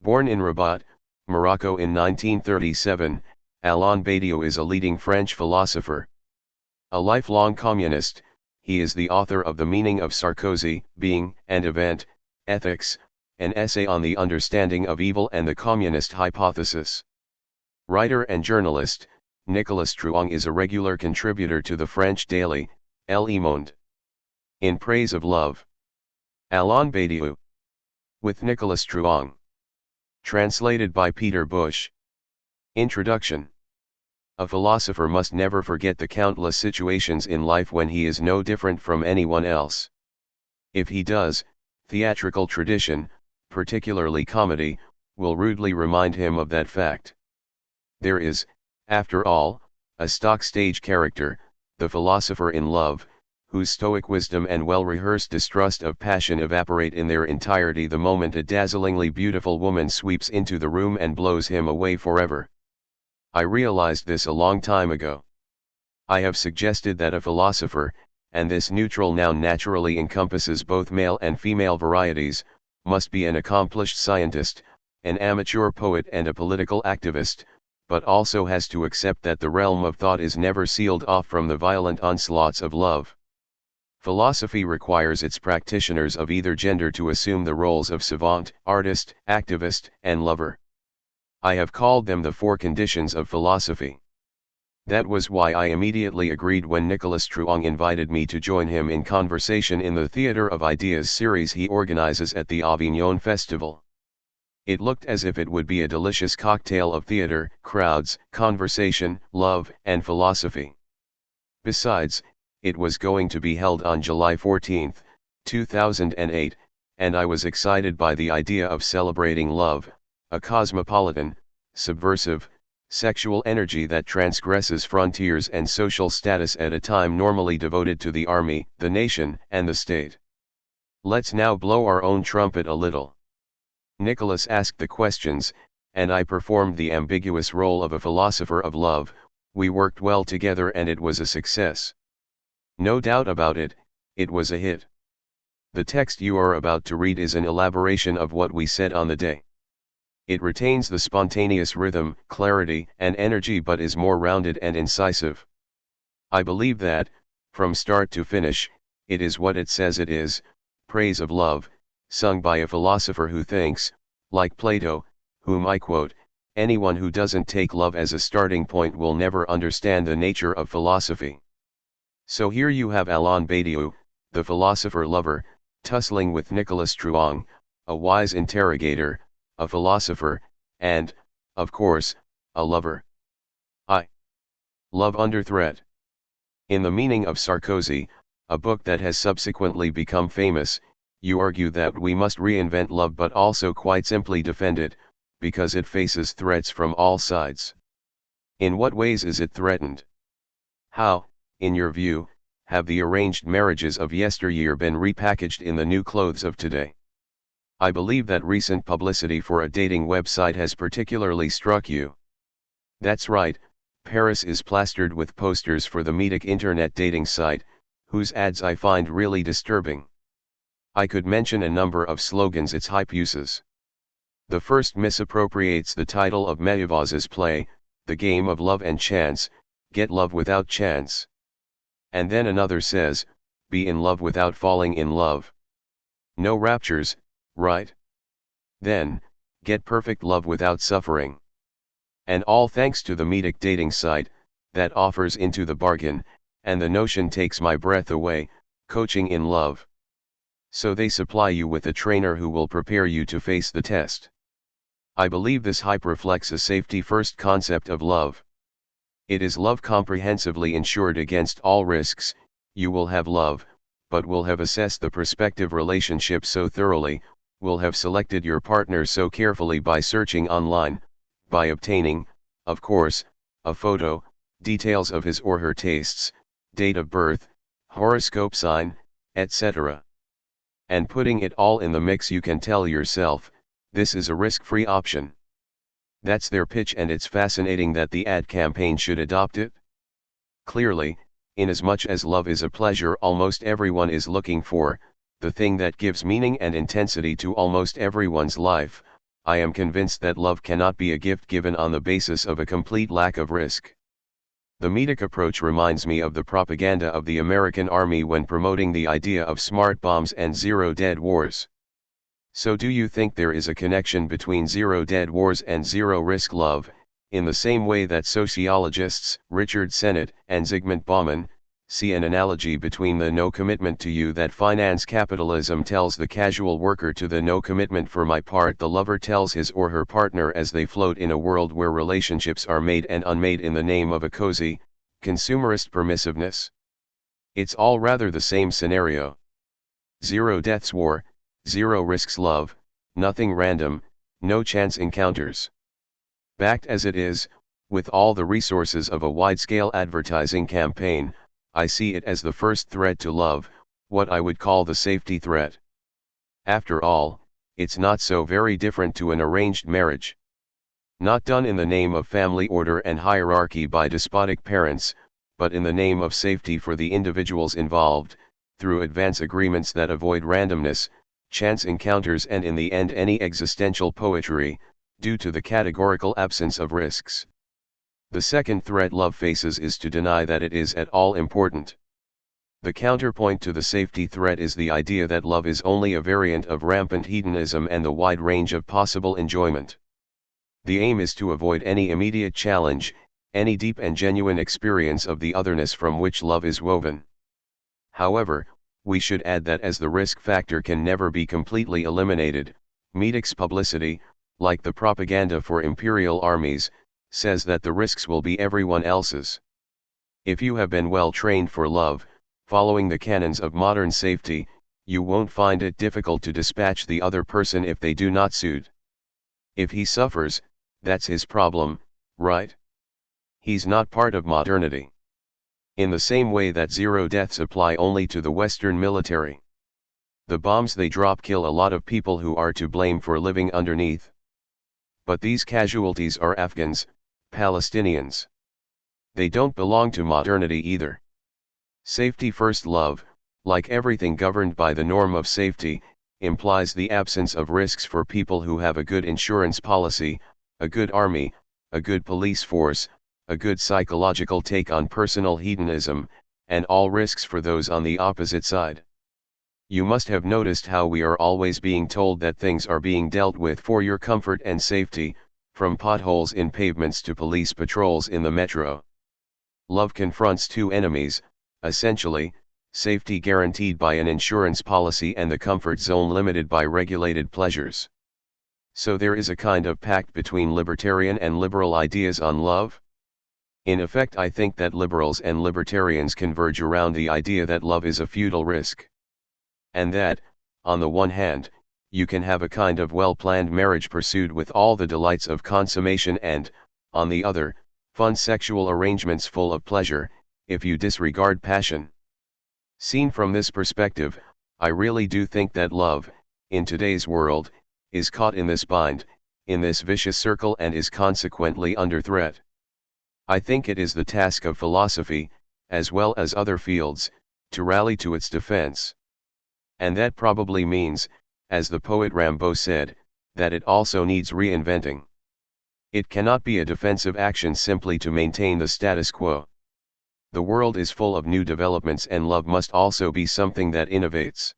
Born in Rabat, Morocco in 1937, Alain Badiou is a leading French philosopher. A lifelong communist, he is the author of The Meaning of Sarkozy, Being and Event, Ethics, an essay on the understanding of evil and the communist hypothesis. Writer and journalist, Nicolas Truong is a regular contributor to the French daily, Le Monde. In Praise of Love. Alain Badiou. With Nicolas Truong. Translated by Peter Bush. Introduction. A philosopher must never forget the countless situations in life when he is no different from anyone else. If he does, theatrical tradition, particularly comedy, will rudely remind him of that fact. There is, after all, a stock stage character, the philosopher in love, whose stoic wisdom and well-rehearsed distrust of passion evaporate in their entirety the moment a dazzlingly beautiful woman sweeps into the room and blows him away forever. I realized this a long time ago. I have suggested that a philosopher, and this neutral noun naturally encompasses both male and female varieties, must be an accomplished scientist, an amateur poet and a political activist, but also has to accept that the realm of thought is never sealed off from the violent onslaughts of love. Philosophy requires its practitioners of either gender to assume the roles of savant, artist, activist, and lover. I have called them the four conditions of philosophy. That was why I immediately agreed when Nicolas Truong invited me to join him in conversation in the Theatre of Ideas series he organizes at the Avignon Festival. It looked as if it would be a delicious cocktail of theater, crowds, conversation, love, and philosophy. Besides, it was going to be held on July 14, 2008, and I was excited by the idea of celebrating love, a cosmopolitan, subversive, sexual energy that transgresses frontiers and social status at a time normally devoted to the army, the nation, and the state. Let's now blow our own trumpet a little. Nicolas asked the questions, and I performed the ambiguous role of a philosopher of love. We worked well together and it was a success. No doubt about it, it was a hit. The text you are about to read is an elaboration of what we said on the day. It retains the spontaneous rhythm, clarity, and energy but is more rounded and incisive. I believe that, from start to finish, it is what it says it is, praise of love, sung by a philosopher who thinks, like Plato, whom I quote, anyone who doesn't take love as a starting point will never understand the nature of philosophy. So here you have Alain Badiou, the philosopher-lover, tussling with Nicolas Truong, a wise interrogator, a philosopher, and, of course, a lover. Love under threat. In The Meaning of Sarkozy, a book that has subsequently become famous, you argue that we must reinvent love but also quite simply defend it, because it faces threats from all sides. In what ways is it threatened? How, in your view, have the arranged marriages of yesteryear been repackaged in the new clothes of today? I believe that recent publicity for a dating website has particularly struck you. That's right, Paris is plastered with posters for the Meetic internet dating site, whose ads I find really disturbing. I could mention a number of slogans its hype uses. The first misappropriates the title of Mélièvre's play, The Game of Love and Chance, Get Love Without Chance. And then another says, Be in love without falling in love. No raptures, right? Then, Get perfect love without suffering. And all thanks to the Meetic dating site, that offers into the bargain, and the notion takes my breath away, coaching in love. So they supply you with a trainer who will prepare you to face the test. I believe this hype reflects a safety-first concept of love. It is love comprehensively insured against all risks. You will have love, but will have assessed the prospective relationship so thoroughly, will have selected your partner so carefully by searching online, by obtaining, of course, a photo, details of his or her tastes, date of birth, horoscope sign, etc. And putting it all in the mix, you can tell yourself, this is a risk-free option. That's their pitch, and it's fascinating that the ad campaign should adopt it. Clearly, inasmuch as love is a pleasure almost everyone is looking for, the thing that gives meaning and intensity to almost everyone's life, I am convinced that love cannot be a gift given on the basis of a complete lack of risk. The Medic approach reminds me of the propaganda of the American Army when promoting the idea of smart bombs and zero dead wars. So do you think there is a connection between zero dead wars and zero risk love, in the same way that sociologists Richard Sennett and Zygmunt Bauman see an analogy between the no commitment to you that finance capitalism tells the casual worker to the no commitment for my part the lover tells his or her partner as they float in a world where relationships are made and unmade in the name of a cozy, consumerist permissiveness? It's all rather the same scenario. Zero deaths war, zero risks love, nothing random, no chance encounters. Backed as it is, with all the resources of a wide-scale advertising campaign, I see it as the first threat to love, what I would call the safety threat. After all, it's not so very different to an arranged marriage. Not done in the name of family order and hierarchy by despotic parents, but in the name of safety for the individuals involved, through advance agreements that avoid randomness, chance encounters and in the end any existential poetry, due to the categorical absence of risks. The second threat love faces is to deny that it is at all important. The counterpoint to the safety threat is the idea that love is only a variant of rampant hedonism and the wide range of possible enjoyment. The aim is to avoid any immediate challenge, any deep and genuine experience of the otherness from which love is woven. However, we should add that as the risk factor can never be completely eliminated, Medic's publicity, like the propaganda for imperial armies, says that the risks will be everyone else's. If you have been well trained for love, following the canons of modern safety, you won't find it difficult to dispatch the other person if they do not suit. If he suffers, that's his problem, right? He's not part of modernity. In the same way that zero deaths apply only to the Western military. The bombs they drop kill a lot of people who are to blame for living underneath. But these casualties are Afghans, Palestinians. They don't belong to modernity either. Safety first love, like everything governed by the norm of safety, implies the absence of risks for people who have a good insurance policy, a good army, a good police force, a good psychological take on personal hedonism, and all risks for those on the opposite side. You must have noticed how we are always being told that things are being dealt with for your comfort and safety, from potholes in pavements to police patrols in the metro. Love confronts two enemies, essentially, safety guaranteed by an insurance policy and the comfort zone limited by regulated pleasures. So there is a kind of pact between libertarian and liberal ideas on love? In effect, I think that liberals and libertarians converge around the idea that love is a futile risk. And that, on the one hand, you can have a kind of well-planned marriage pursued with all the delights of consummation and, on the other, fun sexual arrangements full of pleasure, if you disregard passion. Seen from this perspective, I really do think that love, in today's world, is caught in this bind, in this vicious circle and is consequently under threat. I think it is the task of philosophy, as well as other fields, to rally to its defense. And that probably means, as the poet Rimbaud said, that it also needs reinventing. It cannot be a defensive action simply to maintain the status quo. The world is full of new developments and love must also be something that innovates.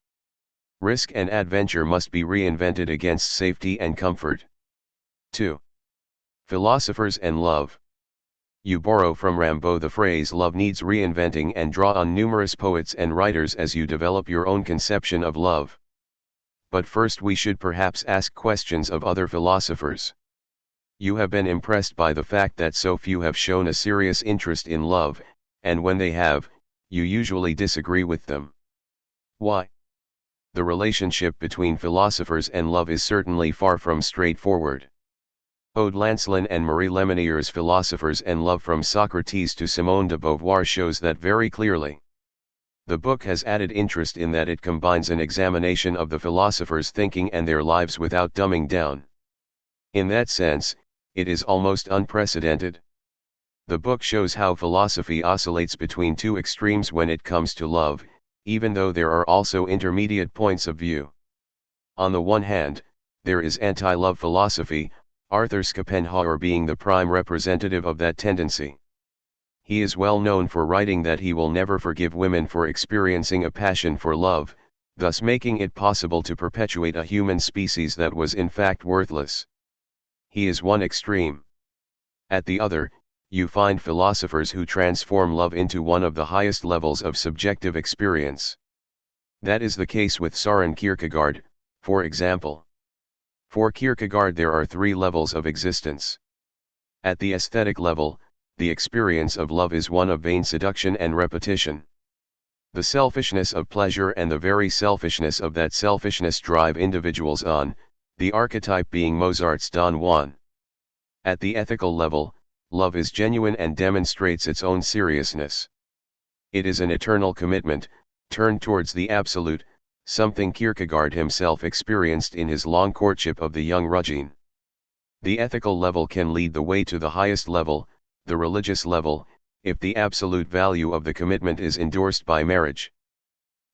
Risk and adventure must be reinvented against safety and comfort. 2. Philosophers and love. You borrow from Rimbaud the phrase love needs reinventing and draw on numerous poets and writers as you develop your own conception of love. But first we should perhaps ask questions of other philosophers. You have been impressed by the fact that so few have shown a serious interest in love, and when they have, you usually disagree with them. Why? The relationship between philosophers and love is certainly far from straightforward. Aude Lancelin and Marie Lemonier's Philosophers and Love from Socrates to Simone de Beauvoir shows that very clearly. The book has added interest in that it combines an examination of the philosophers' thinking and their lives without dumbing down. In that sense, it is almost unprecedented. The book shows how philosophy oscillates between two extremes when it comes to love, even though there are also intermediate points of view. On the one hand, There is anti-love philosophy, Arthur Schopenhauer being the prime representative of that tendency. He is well known for writing that he will never forgive women for experiencing a passion for love, thus making it possible to perpetuate a human species that was in fact worthless. He is one extreme. At the other, you find philosophers who transform love into one of the highest levels of subjective experience. That is the case with Søren Kierkegaard, for example. For Kierkegaard there are three levels of existence. At the aesthetic level, the experience of love is one of vain seduction and repetition. The selfishness of pleasure and the very selfishness of that selfishness drive individuals on, the archetype being Mozart's Don Juan. At the ethical level, love is genuine and demonstrates its own seriousness. It is an eternal commitment, turned towards the absolute, something Kierkegaard himself experienced in his long courtship of the young Rugine. The ethical level can lead the way to the highest level, the religious level, if the absolute value of the commitment is endorsed by marriage.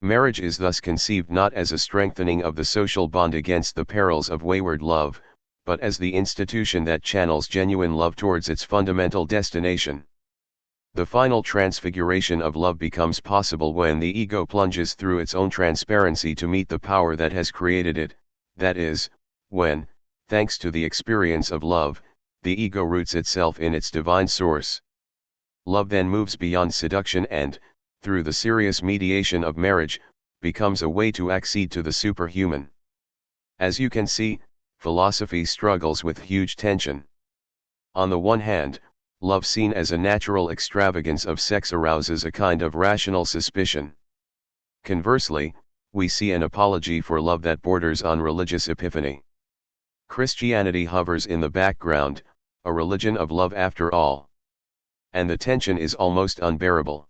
Marriage is thus conceived not as a strengthening of the social bond against the perils of wayward love, but as the institution that channels genuine love towards its fundamental destination. The final transfiguration of love becomes possible when the ego plunges through its own transparency to meet the power that has created it, that is, when, thanks to the experience of love, the ego roots itself in its divine source. Love then moves beyond seduction and, through the serious mediation of marriage, becomes a way to accede to the superhuman. As you can see, philosophy struggles with huge tension. On the one hand, love seen as a natural extravagance of sex arouses a kind of rational suspicion. Conversely, we see an apology for love that borders on religious epiphany. Christianity hovers in the background, a religion of love after all. And the tension is almost unbearable.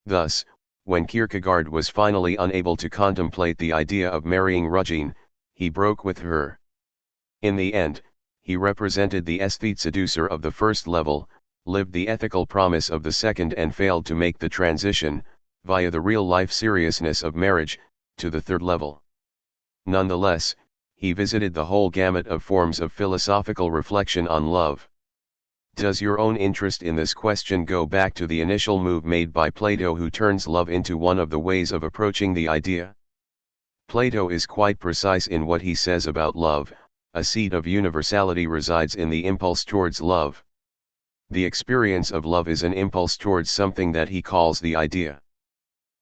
Thus, when Kierkegaard was finally unable to contemplate the idea of marrying Rugine, he broke with her. In the end, he represented the aesthete seducer of the first level, lived the ethical promise of the second and failed to make the transition, via the real-life seriousness of marriage, to the third level. Nonetheless, he visited the whole gamut of forms of philosophical reflection on love. Does your own interest in this question go back to the initial move made by Plato, who turns love into one of the ways of approaching the idea? Plato is quite precise in what he says about love. A seed of universality resides in the impulse towards love. The experience of love is an impulse towards something that he calls the idea.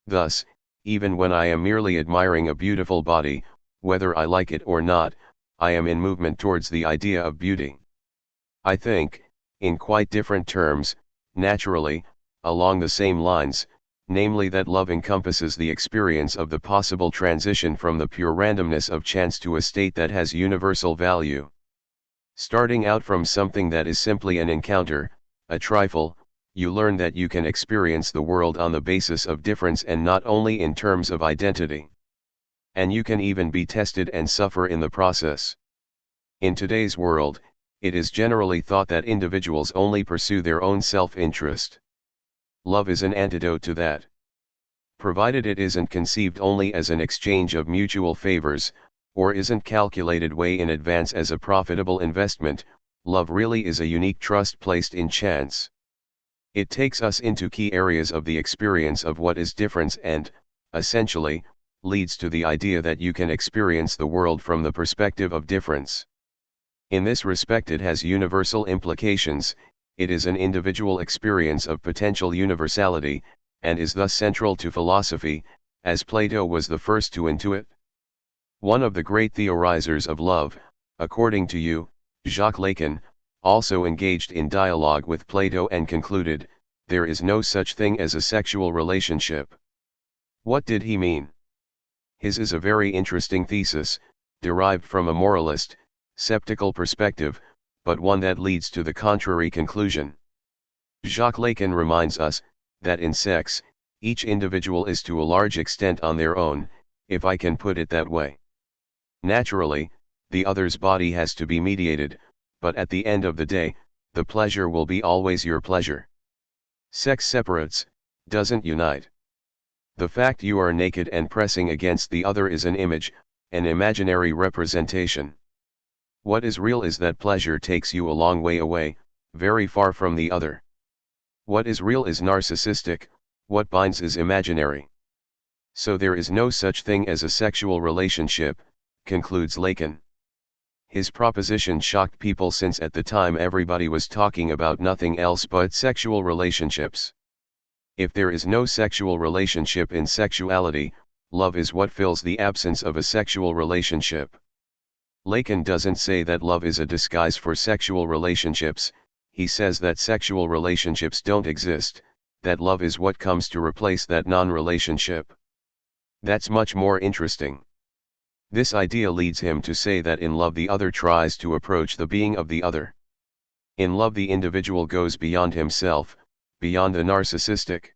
Thus, even when I am merely admiring a beautiful body, whether I like it or not, I am in movement towards the idea of beauty. I think, in quite different terms, naturally, along the same lines, namely that love encompasses the experience of the possible transition from the pure randomness of chance to a state that has universal value. Starting out from something that is simply an encounter, a trifle, you learn that you can experience the world on the basis of difference and not only in terms of identity. And you can even be tested and suffer in the process. In today's world, it is generally thought that individuals only pursue their own self-interest. Love is an antidote to that. Provided it isn't conceived only as an exchange of mutual favors, or isn't calculated way in advance as a profitable investment, love really is a unique trust placed in chance. It takes us into key areas of the experience of what is difference and, essentially, leads to the idea that you can experience the world from the perspective of difference. In this respect it has universal implications. It is an individual experience of potential universality, and is thus central to philosophy, as Plato was the first to intuit. One of the great theorizers of love, according to you, Jacques Lacan, also engaged in dialogue with Plato and concluded, there is no such thing as a sexual relationship. What did he mean? His is a very interesting thesis, derived from a moralist, skeptical perspective, but one that leads to the contrary conclusion. Jacques Lacan reminds us, that in sex, each individual is to a large extent on their own, if I can put it that way. Naturally, the other's body has to be mediated, but at the end of the day, the pleasure will be always your pleasure. Sex separates, doesn't unite. The fact you are naked and pressing against the other is an image, an imaginary representation. What is real is that pleasure takes you a long way away, very far from the other. What is real is narcissistic, what binds is imaginary. So there is no such thing as a sexual relationship, concludes Lacan. His proposition shocked people since at the time everybody was talking about nothing else but sexual relationships. If there is no sexual relationship in sexuality, love is what fills the absence of a sexual relationship. Lacan doesn't say that love is a disguise for sexual relationships, he says that sexual relationships don't exist, that love is what comes to replace that non-relationship. That's much more interesting. This idea leads him to say that in love the other tries to approach the being of the other. In love the individual goes beyond himself, beyond the narcissistic.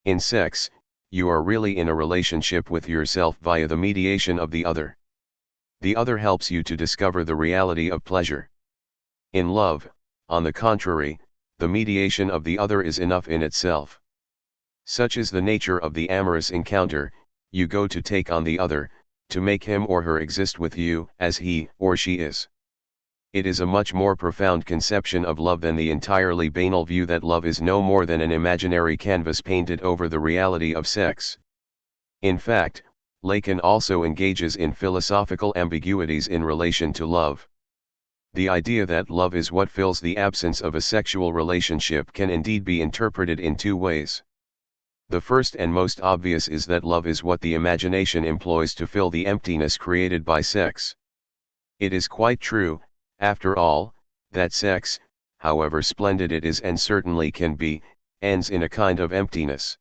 In sex, you are really in a relationship with yourself via the mediation of the other. The other helps you to discover the reality of pleasure. In love, on the contrary, the mediation of the other is enough in itself. Such is the nature of the amorous encounter, you go to take on the other, to make him or her exist with you as he or she is. It is a much more profound conception of love than the entirely banal view that love is no more than an imaginary canvas painted over the reality of sex. In fact, Lacan also engages in philosophical ambiguities in relation to love. The idea that love is what fills the absence of a sexual relationship can indeed be interpreted in two ways. The first and most obvious is that love is what the imagination employs to fill the emptiness created by sex. It is quite true, after all, that sex, however splendid it is and certainly can be, ends in a kind of emptiness.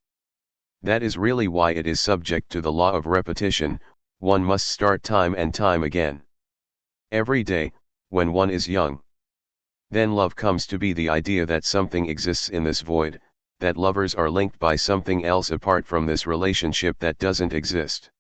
That is really why it is subject to the law of repetition, one must start time and time again. Every day, when one is young. Then love comes to be the idea that something exists in this void, that lovers are linked by something else apart from this relationship that doesn't exist.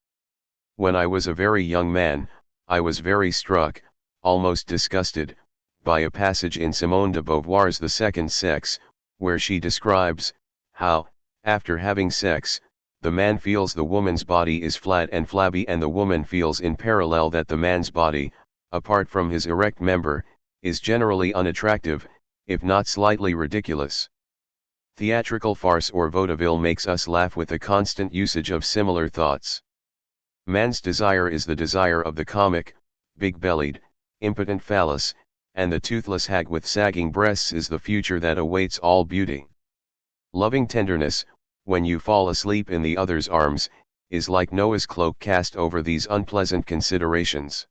When I was a very young man, I was very struck, almost disgusted, by a passage in Simone de Beauvoir's The Second Sex, where she describes how, after having sex, the man feels the woman's body is flat and flabby and the woman feels in parallel that the man's body, apart from his erect member, is generally unattractive, if not slightly ridiculous. Theatrical farce or vaudeville makes us laugh with the constant usage of similar thoughts. Man's desire is the desire of the comic, big-bellied, impotent phallus, and the toothless hag with sagging breasts is the future that awaits all beauty. Loving tenderness, when you fall asleep in the other's arms, is like Noah's cloak cast over these unpleasant considerations.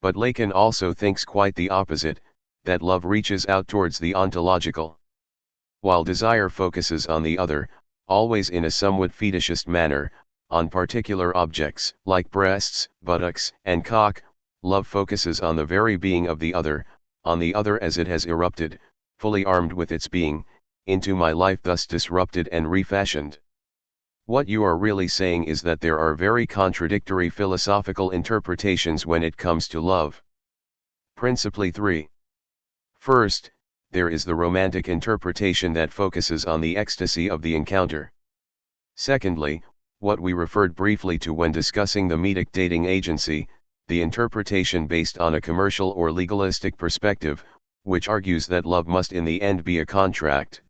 But Lacan also thinks quite the opposite, that love reaches out towards the ontological. While desire focuses on the other, always in a somewhat fetishist manner, on particular objects, like breasts, buttocks, and cock, love focuses on the very being of the other, on the other as it has erupted, fully armed with its being, into my life thus disrupted and refashioned. What you are really saying is that there are very contradictory philosophical interpretations when it comes to love. Principally three. First, there is the romantic interpretation that focuses on the ecstasy of the encounter. Secondly, what we referred briefly to when discussing the Medic dating agency, the interpretation based on a commercial or legalistic perspective, which argues that love must in the end be a contract.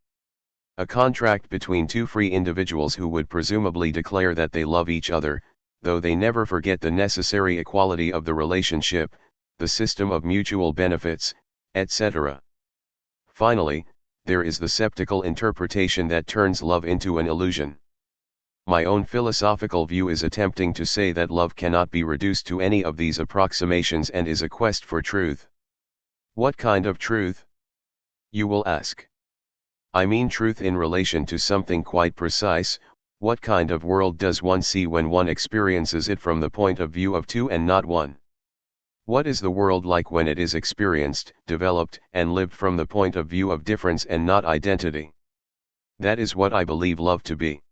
A contract between two free individuals who would presumably declare that they love each other, though they never forget the necessary equality of the relationship, the system of mutual benefits, etc. Finally, there is the sceptical interpretation that turns love into an illusion. My own philosophical view is attempting to say that love cannot be reduced to any of these approximations and is a quest for truth. What kind of truth? You will ask. I mean truth in relation to something quite precise. What kind of world does one see when one experiences it from the point of view of two and not one? What is the world like when it is experienced, developed, and lived from the point of view of difference and not identity? That is what I believe love to be.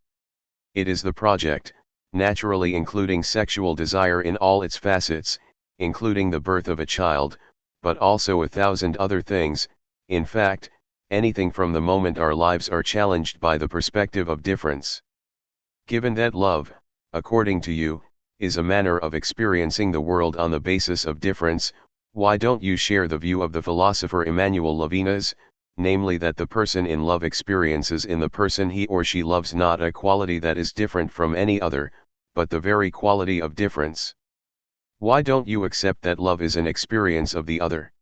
It is the project, naturally including sexual desire in all its facets, including the birth of a child, but also 1,000 other things, in fact, anything from the moment our lives are challenged by the perspective of difference. Given that love, according to you, is a manner of experiencing the world on the basis of difference, Why don't you share the view of the philosopher Emmanuel Levinas, namely that the person in love experiences in the person he or she loves not a quality that is different from any other, but the very quality of difference? Why don't you accept that love is an experience of the other?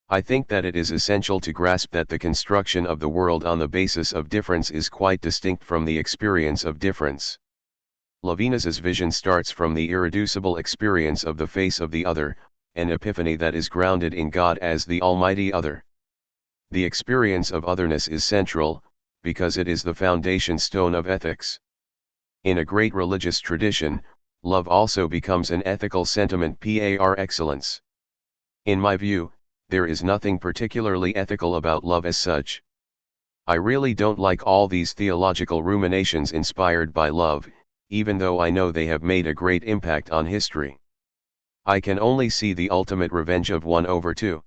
I think that it is essential to grasp that the construction of the world on the basis of difference is quite distinct from the experience of difference. Levinas's vision starts from the irreducible experience of the face of the other, an epiphany that is grounded in God as the Almighty Other. The experience of otherness is central, because it is the foundation stone of ethics. In a great religious tradition, love also becomes an ethical sentiment par excellence. In my view, there is nothing particularly ethical about love as such. I really don't like all these theological ruminations inspired by love, even though I know they have made a great impact on history. I can only see the ultimate revenge of one over two.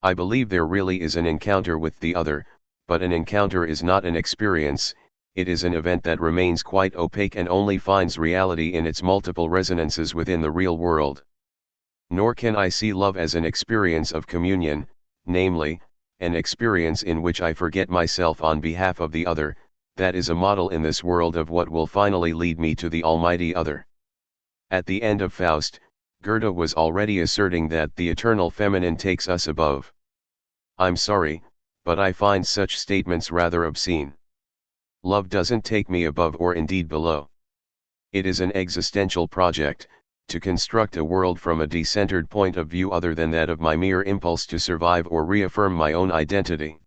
I believe there really is an encounter with the other, but an encounter is not an experience, it is an event that remains quite opaque and only finds reality in its multiple resonances within the real world. Nor can I see love as an experience of communion, namely, an experience in which I forget myself on behalf of the other, that is a model in this world of what will finally lead me to the Almighty Other. At the end of Faust, Goethe was already asserting that the eternal feminine takes us above. I'm sorry, but I find such statements rather obscene. Love doesn't take me above or indeed below. It is an existential project, to construct a world from a decentered point of view other than that of my mere impulse to survive or reaffirm my own identity.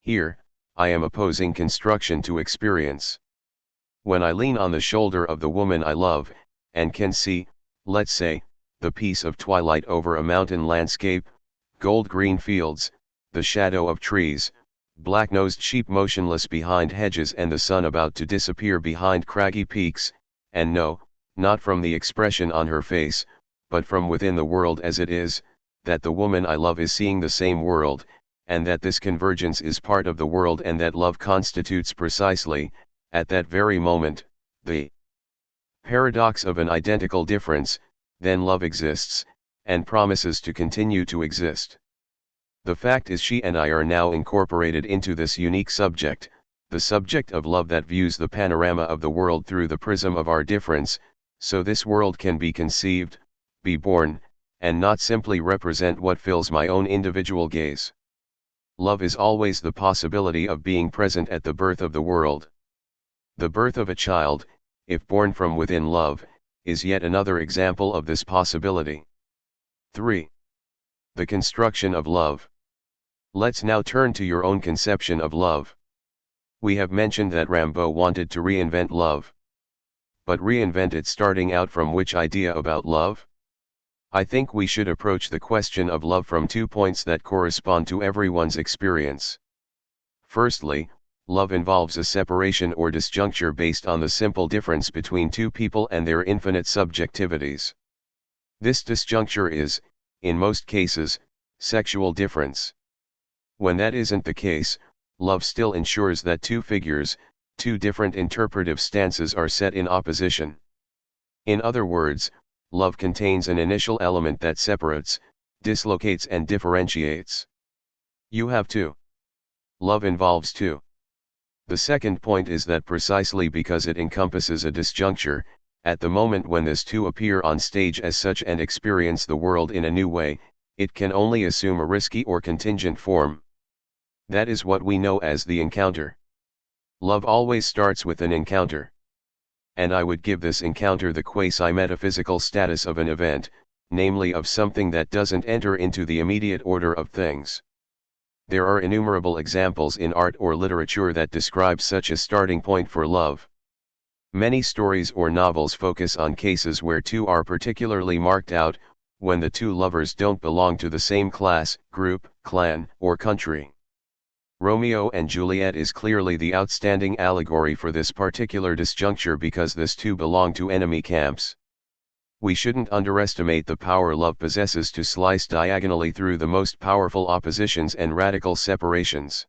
Here, I am opposing construction to experience. When I lean on the shoulder of the woman I love, and can see, let's say, the piece of twilight over a mountain landscape, gold-green fields, the shadow of trees, black-nosed sheep motionless behind hedges and the sun about to disappear behind craggy peaks, and no, not from the expression on her face, but from within the world as it is, that the woman I love is seeing the same world, and that this convergence is part of the world and that love constitutes precisely, at that very moment, the paradox of an identical difference, then love exists, and promises to continue to exist. The fact is she and I are now incorporated into this unique subject, the subject of love that views the panorama of the world through the prism of our difference, so this world can be conceived, be born, and not simply represent what fills my own individual gaze. Love is always the possibility of being present at the birth of the world. The birth of a child, if born from within love, is yet another example of this possibility. 3. The construction of love. Let's now turn to your own conception of love. We have mentioned that Rimbaud wanted to reinvent love. But reinvent it starting out from which idea about love? I think we should approach the question of love from 2 points that correspond to everyone's experience. Firstly, love involves a separation or disjuncture based on the simple difference between two people and their infinite subjectivities. This disjuncture is, in most cases, sexual difference. When that isn't the case, love still ensures that two figures, two different interpretive stances are set in opposition. In other words, love contains an initial element that separates, dislocates and differentiates. You have two. Love involves two. The second point is that precisely because it encompasses a disjuncture, at the moment when this two appear on stage as such and experience the world in a new way, it can only assume a risky or contingent form. That is what we know as the encounter. Love always starts with an encounter. And I would give this encounter the quasi-metaphysical status of an event, namely of something that doesn't enter into the immediate order of things. There are innumerable examples in art or literature that describe such a starting point for love. Many stories or novels focus on cases where two are particularly marked out, when the two lovers don't belong to the same class, group, clan, or country. Romeo and Juliet is clearly the outstanding allegory for this particular disjuncture because this two belong to enemy camps. We shouldn't underestimate the power love possesses to slice diagonally through the most powerful oppositions and radical separations.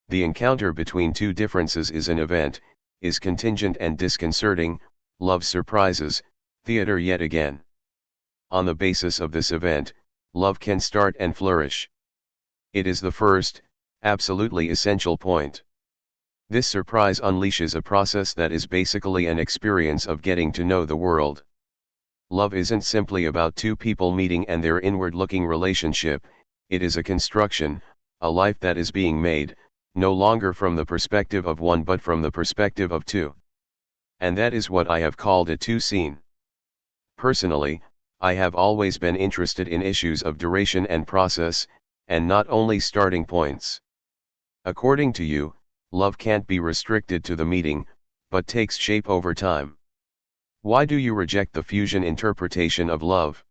The encounter between two differences is an event, is contingent and disconcerting, love surprises, theater yet again. On the basis of this event, love can start and flourish. It is the first, absolutely essential point. This surprise unleashes a process that is basically an experience of getting to know the world. Love isn't simply about two people meeting and their inward-looking relationship, it is a construction, a life that is being made, no longer from the perspective of one but from the perspective of two. And that is what I have called a two-scene. Personally, I have always been interested in issues of duration and process, and not only starting points. According to you, love can't be restricted to the meeting, but takes shape over time. Why do you reject the fusion interpretation of love?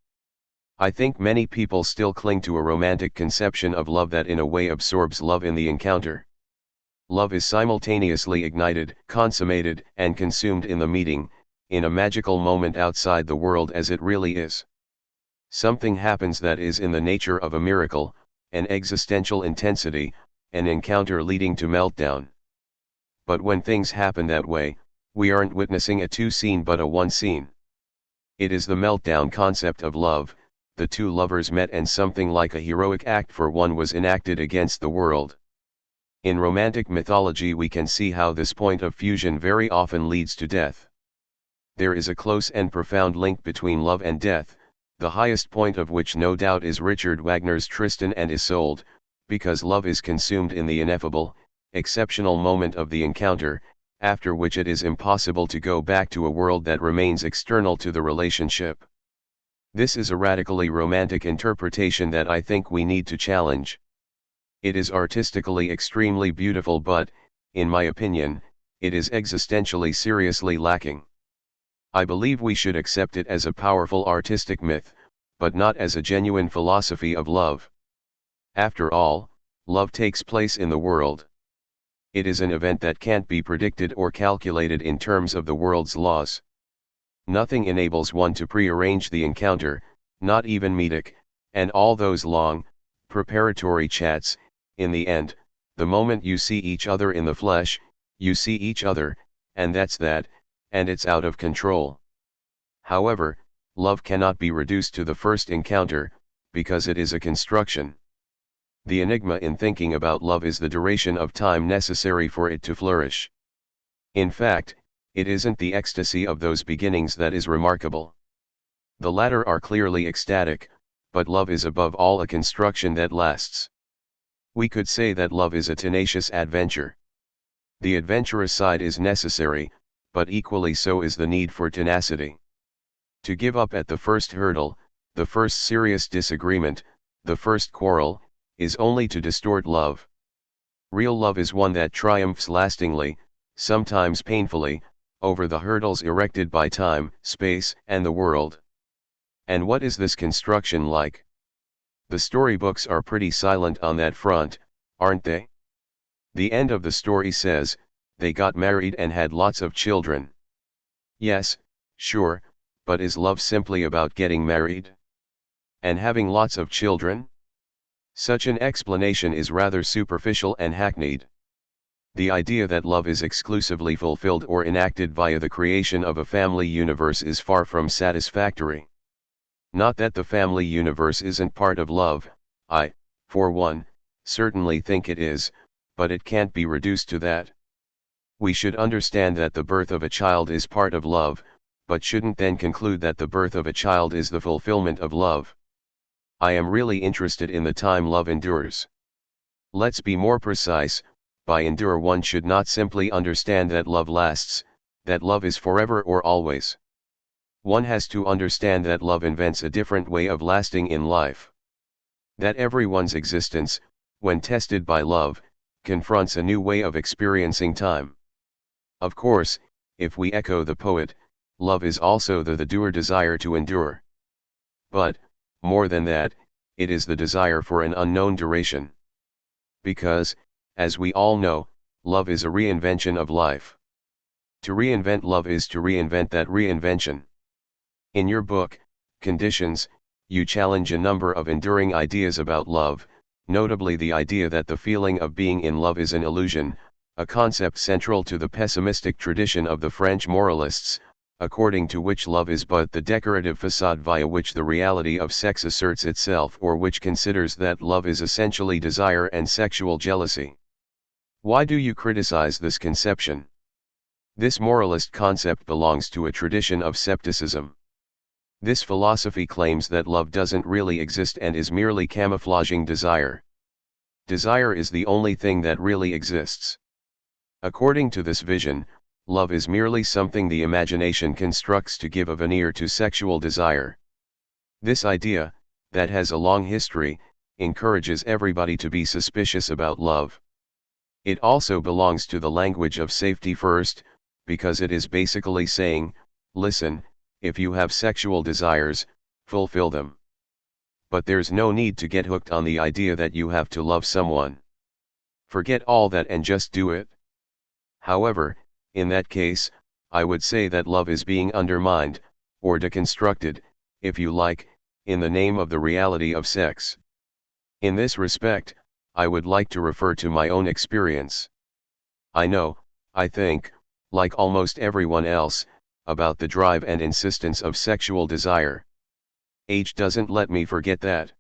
I think many people still cling to a romantic conception of love that in a way absorbs love in the encounter. Love is simultaneously ignited, consummated, and consumed in the meeting, in a magical moment outside the world as it really is. Something happens that is in the nature of a miracle, an existential intensity, an encounter leading to meltdown. But when things happen that way, we aren't witnessing a two-scene but a one-scene. It is the meltdown concept of love, the two lovers met and something like a heroic act for one was enacted against the world. In romantic mythology we can see how this point of fusion very often leads to death. There is a close and profound link between love and death, the highest point of which no doubt is Richard Wagner's Tristan and Isolde, because love is consumed in the ineffable, exceptional moment of the encounter, after which it is impossible to go back to a world that remains external to the relationship. This is a radically romantic interpretation that I think we need to challenge. It is artistically extremely beautiful but, in my opinion, it is existentially seriously lacking. I believe we should accept it as a powerful artistic myth, but not as a genuine philosophy of love. After all, love takes place in the world. It is an event that can't be predicted or calculated in terms of the world's laws. Nothing enables one to prearrange the encounter, not even Medic, and all those long, preparatory chats. In the end, the moment you see each other in the flesh, you see each other, and that's that, and it's out of control. However, love cannot be reduced to the first encounter, because it is a construction. The enigma in thinking about love is the duration of time necessary for it to flourish. In fact, it isn't the ecstasy of those beginnings that is remarkable. The latter are clearly ecstatic, but love is above all a construction that lasts. We could say that love is a tenacious adventure. The adventurous side is necessary, but equally so is the need for tenacity. To give up at the first hurdle, the first serious disagreement, the first quarrel, is only to distort love. Real love is one that triumphs lastingly, sometimes painfully, over the hurdles erected by time, space, and the world. And what is this construction like? The storybooks are pretty silent on that front, aren't they? The end of the story says, they got married and had lots of children. Yes, sure, but is love simply about getting married? And having lots of children? Such an explanation is rather superficial and hackneyed. The idea that love is exclusively fulfilled or enacted via the creation of a family universe is far from satisfactory. Not that the family universe isn't part of love, I, for one, certainly think it is, but it can't be reduced to that. We should understand that the birth of a child is part of love, but shouldn't then conclude that the birth of a child is the fulfillment of love. I am really interested in the time love endures. Let's be more precise, by endure one should not simply understand that love lasts, that love is forever or always. One has to understand that love invents a different way of lasting in life. That everyone's existence, when tested by love, confronts a new way of experiencing time. Of course, if we echo the poet, love is also the doer desire to endure. But, more than that, it is the desire for an unknown duration. Because, as we all know, love is a reinvention of life. To reinvent love is to reinvent that reinvention. In your book, Conditions, you challenge a number of enduring ideas about love, notably the idea that the feeling of being in love is an illusion, a concept central to the pessimistic tradition of the French moralists, according to which love is but the decorative facade via which the reality of sex asserts itself, or which considers that love is essentially desire and sexual jealousy. Why do you criticize this conception? This moralist concept belongs to a tradition of scepticism. This philosophy claims that love doesn't really exist and is merely camouflaging desire. Desire is the only thing that really exists. According to this vision, love is merely something the imagination constructs to give a veneer to sexual desire. This idea, that has a long history, encourages everybody to be suspicious about love. It also belongs to the language of safety first, because it is basically saying, listen, if you have sexual desires, fulfill them. But there's no need to get hooked on the idea that you have to love someone. Forget all that and just do it. However, in that case, I would say that love is being undermined, or deconstructed, if you like, in the name of the reality of sex. In this respect, I would like to refer to my own experience. I know, I think, like almost everyone else, about the drive and insistence of sexual desire. Age doesn't let me forget that.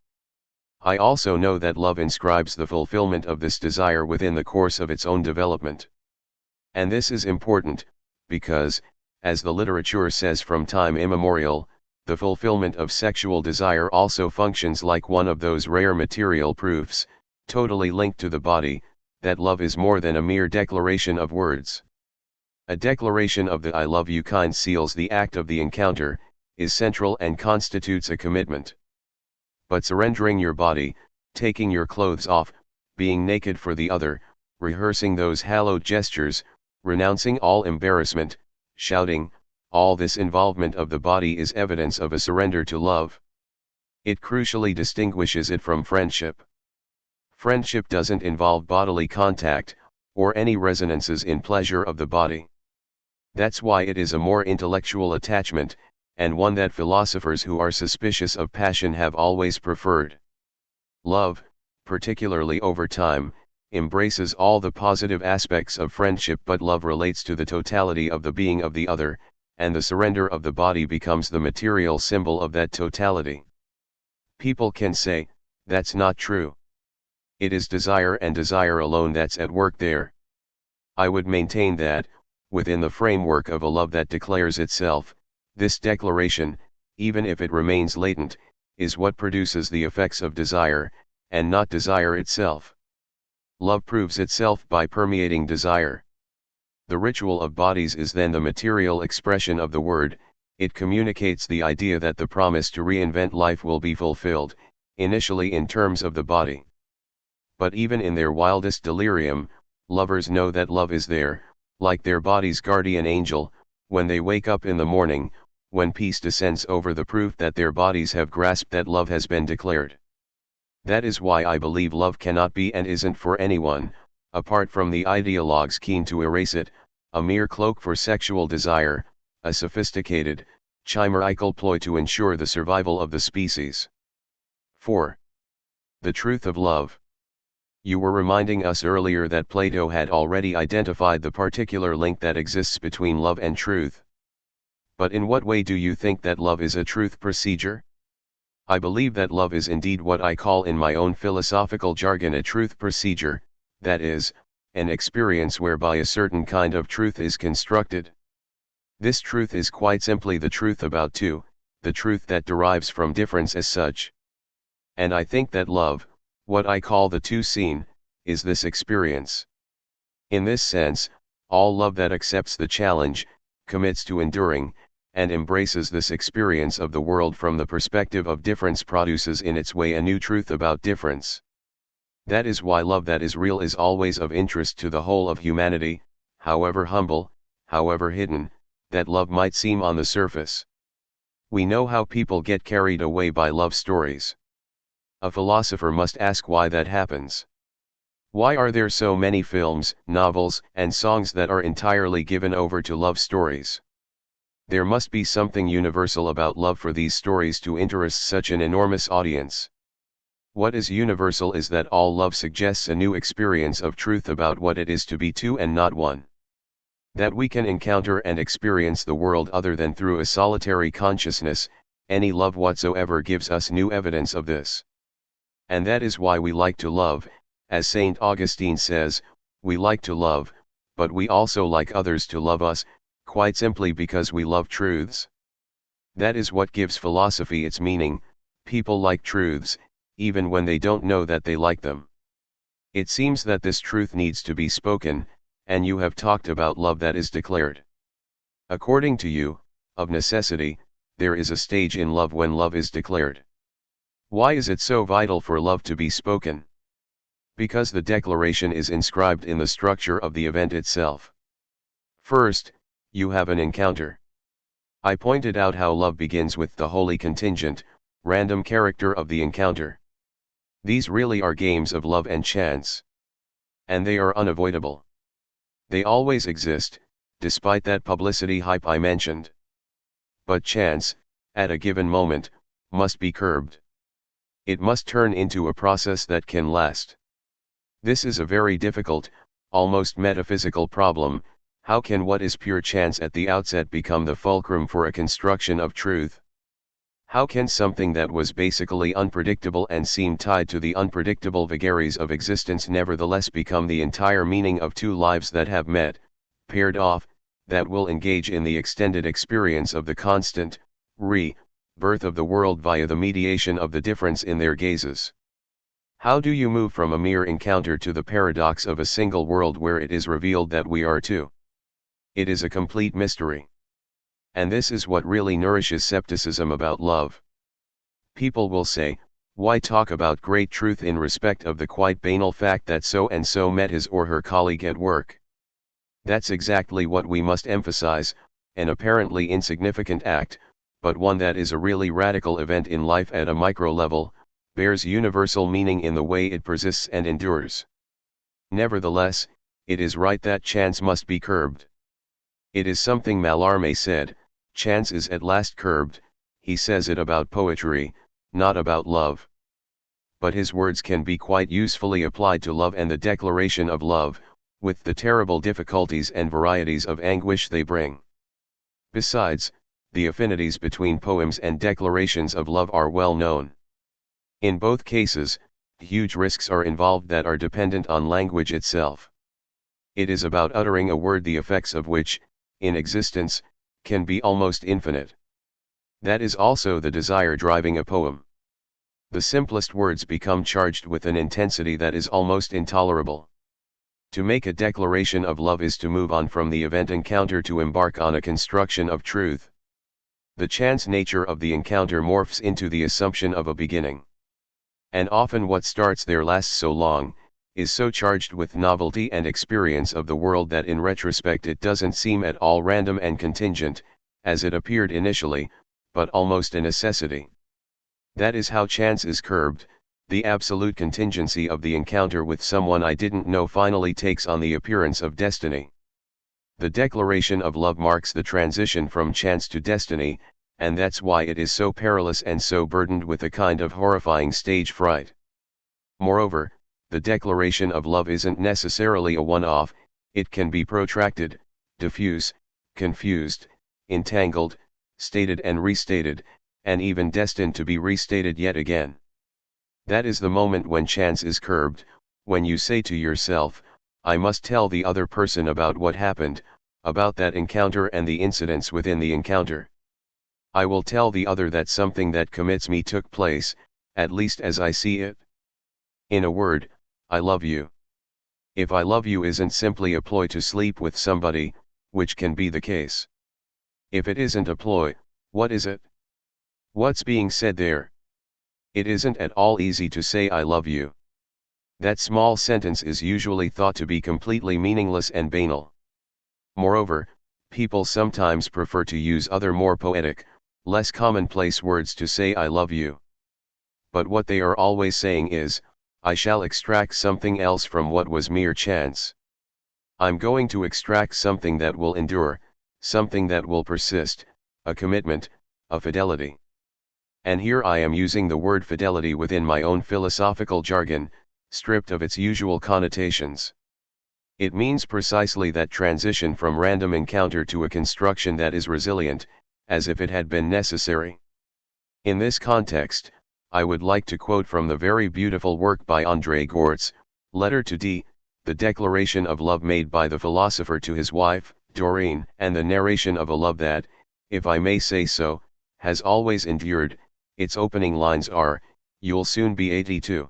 I also know that love inscribes the fulfillment of this desire within the course of its own development. And this is important, because, as the literature says from time immemorial, the fulfillment of sexual desire also functions like one of those rare material proofs, totally linked to the body, that love is more than a mere declaration of words. A declaration of the I love you kind seals the act of the encounter, is central and constitutes a commitment. But surrendering your body, taking your clothes off, being naked for the other, rehearsing those hallowed gestures, renouncing all embarrassment, shouting, all this involvement of the body is evidence of a surrender to love. It crucially distinguishes it from friendship. Friendship doesn't involve bodily contact, or any resonances in pleasure of the body. That's why it is a more intellectual attachment, and one that philosophers who are suspicious of passion have always preferred. Love, particularly over time, embraces all the positive aspects of friendship, but love relates to the totality of the being of the other, and the surrender of the body becomes the material symbol of that totality. People can say, that's not true. It is desire and desire alone that's at work there. I would maintain that, within the framework of a love that declares itself, this declaration, even if it remains latent, is what produces the effects of desire, and not desire itself. Love proves itself by permeating desire. The ritual of bodies is then the material expression of the word. It communicates the idea that the promise to reinvent life will be fulfilled, initially in terms of the body. But even in their wildest delirium, lovers know that love is there, like their body's guardian angel, when they wake up in the morning, when peace descends over the proof that their bodies have grasped that love has been declared. That is why I believe love cannot be and isn't for anyone, apart from the ideologues keen to erase it, a mere cloak for sexual desire, a sophisticated, chimerical ploy to ensure the survival of the species. 4. The truth of love. You were reminding us earlier that Plato had already identified the particular link that exists between love and truth. But in what way do you think that love is a truth procedure? I believe that love is indeed what I call in my own philosophical jargon a truth procedure, that is, an experience whereby a certain kind of truth is constructed. This truth is quite simply the truth about two, the truth that derives from difference as such. And I think that love, what I call the two scene, is this experience. In this sense, all love that accepts the challenge, commits to enduring, and embraces this experience of the world from the perspective of difference produces in its way a new truth about difference. That is why love that is real is always of interest to the whole of humanity, however humble, however hidden, that love might seem on the surface. We know how people get carried away by love stories. A philosopher must ask why that happens. Why are there so many films, novels, and songs that are entirely given over to love stories? There must be something universal about love for these stories to interest such an enormous audience. What is universal is that all love suggests a new experience of truth about what it is to be two and not one. That we can encounter and experience the world other than through a solitary consciousness, any love whatsoever gives us new evidence of this. And that is why we like to love, as St. Augustine says, we like to love, but we also like others to love us, quite simply because we love truths. That is what gives philosophy its meaning. People like truths, even when they don't know that they like them. It seems that this truth needs to be spoken, and you have talked about love that is declared. According to you, of necessity, there is a stage in love when love is declared. Why is it so vital for love to be spoken? Because the declaration is inscribed in the structure of the event itself. First, you have an encounter. I pointed out how love begins with the wholly contingent, random character of the encounter. These really are games of love and chance. And they are unavoidable. They always exist, despite that publicity hype I mentioned. But chance, at a given moment, must be curbed. It must turn into a process that can last. This is a very difficult, almost metaphysical problem. How can what is pure chance at the outset become the fulcrum for a construction of truth? How can something that was basically unpredictable and seemed tied to the unpredictable vagaries of existence nevertheless become the entire meaning of two lives that have met, paired off, that will engage in the extended experience of the constant, birth of the world via the mediation of the difference in their gazes? How do you move from a mere encounter to the paradox of a single world where it is revealed that we are two? It is a complete mystery. And this is what really nourishes skepticism about love. People will say, why talk about great truth in respect of the quite banal fact that so and so met his or her colleague at work? That's exactly what we must emphasize, an apparently insignificant act, but one that is a really radical event in life at a micro level, bears universal meaning in the way it persists and endures. Nevertheless, it is right that chance must be curbed. It is something Mallarmé said, chance is at last curbed. He says it about poetry, not about love. But his words can be quite usefully applied to love and the declaration of love, with the terrible difficulties and varieties of anguish they bring. Besides, the affinities between poems and declarations of love are well known. In both cases, huge risks are involved that are dependent on language itself. It is about uttering a word the effects of which, in existence, can be almost infinite. That is also the desire driving a poem. The simplest words become charged with an intensity that is almost intolerable. To make a declaration of love is to move on from the event encounter to embark on a construction of truth. The chance nature of the encounter morphs into the assumption of a beginning. And often what starts there lasts so long, is so charged with novelty and experience of the world that in retrospect it doesn't seem at all random and contingent, as it appeared initially, but almost a necessity. That is how chance is curbed. The absolute contingency of the encounter with someone I didn't know finally takes on the appearance of destiny. The declaration of love marks the transition from chance to destiny, and that's why it is so perilous and so burdened with a kind of horrifying stage fright. Moreover, the declaration of love isn't necessarily a one-off, it can be protracted, diffuse, confused, entangled, stated and restated, and even destined to be restated yet again. That is the moment when chance is curbed, when you say to yourself, I must tell the other person about what happened, about that encounter and the incidents within the encounter. I will tell the other that something that commits me took place, at least as I see it. In a word, I love you. If I love you isn't simply a ploy to sleep with somebody, which can be the case. If it isn't a ploy, what is it? What's being said there? It isn't at all easy to say I love you. That small sentence is usually thought to be completely meaningless and banal. Moreover, people sometimes prefer to use other more poetic, less commonplace words to say I love you. But what they are always saying is, I shall extract something else from what was mere chance. I'm going to extract something that will endure, something that will persist, a commitment, a fidelity. And here I am using the word fidelity within my own philosophical jargon, stripped of its usual connotations. It means precisely that transition from random encounter to a construction that is resilient, as if it had been necessary. In this context, I would like to quote from the very beautiful work by André Gortz, Letter to D, the declaration of love made by the philosopher to his wife, Doreen, and the narration of a love that, if I may say so, has always endured. Its opening lines are, "You'll soon be 82.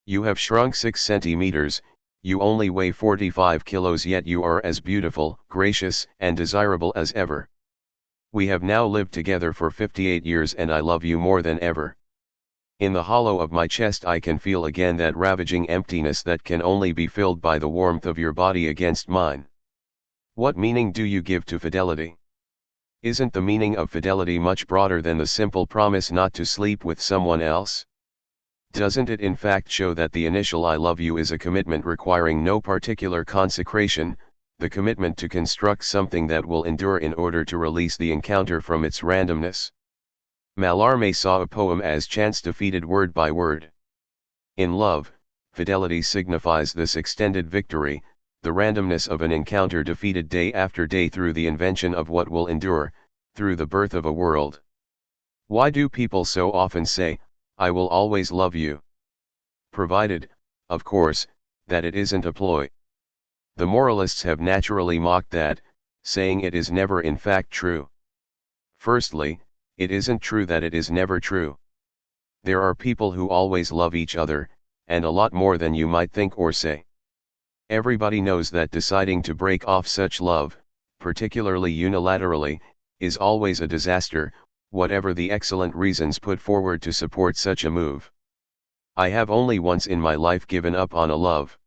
You have shrunk 6 centimeters, you only weigh 45 kilos, yet you are as beautiful, gracious, and desirable as ever. We have now lived together for 58 years and I love you more than ever. In the hollow of my chest I can feel again that ravaging emptiness that can only be filled by the warmth of your body against mine." What meaning do you give to fidelity? Isn't the meaning of fidelity much broader than the simple promise not to sleep with someone else? Doesn't it in fact show that the initial "I love you" is a commitment requiring no particular consecration, the commitment to construct something that will endure in order to release the encounter from its randomness? Mallarmé saw a poem as chance defeated word by word. In love, fidelity signifies this extended victory, the randomness of an encounter defeated day after day through the invention of what will endure, through the birth of a world. Why do people so often say, "I will always love you"? Provided, of course, that it isn't a ploy. The moralists have naturally mocked that, saying it is never in fact true. Firstly, it isn't true that it is never true. There are people who always love each other, and a lot more than you might think or say. Everybody knows that deciding to break off such love, particularly unilaterally, is always a disaster, whatever the excellent reasons put forward to support such a move. I have only once in my life given up on a love.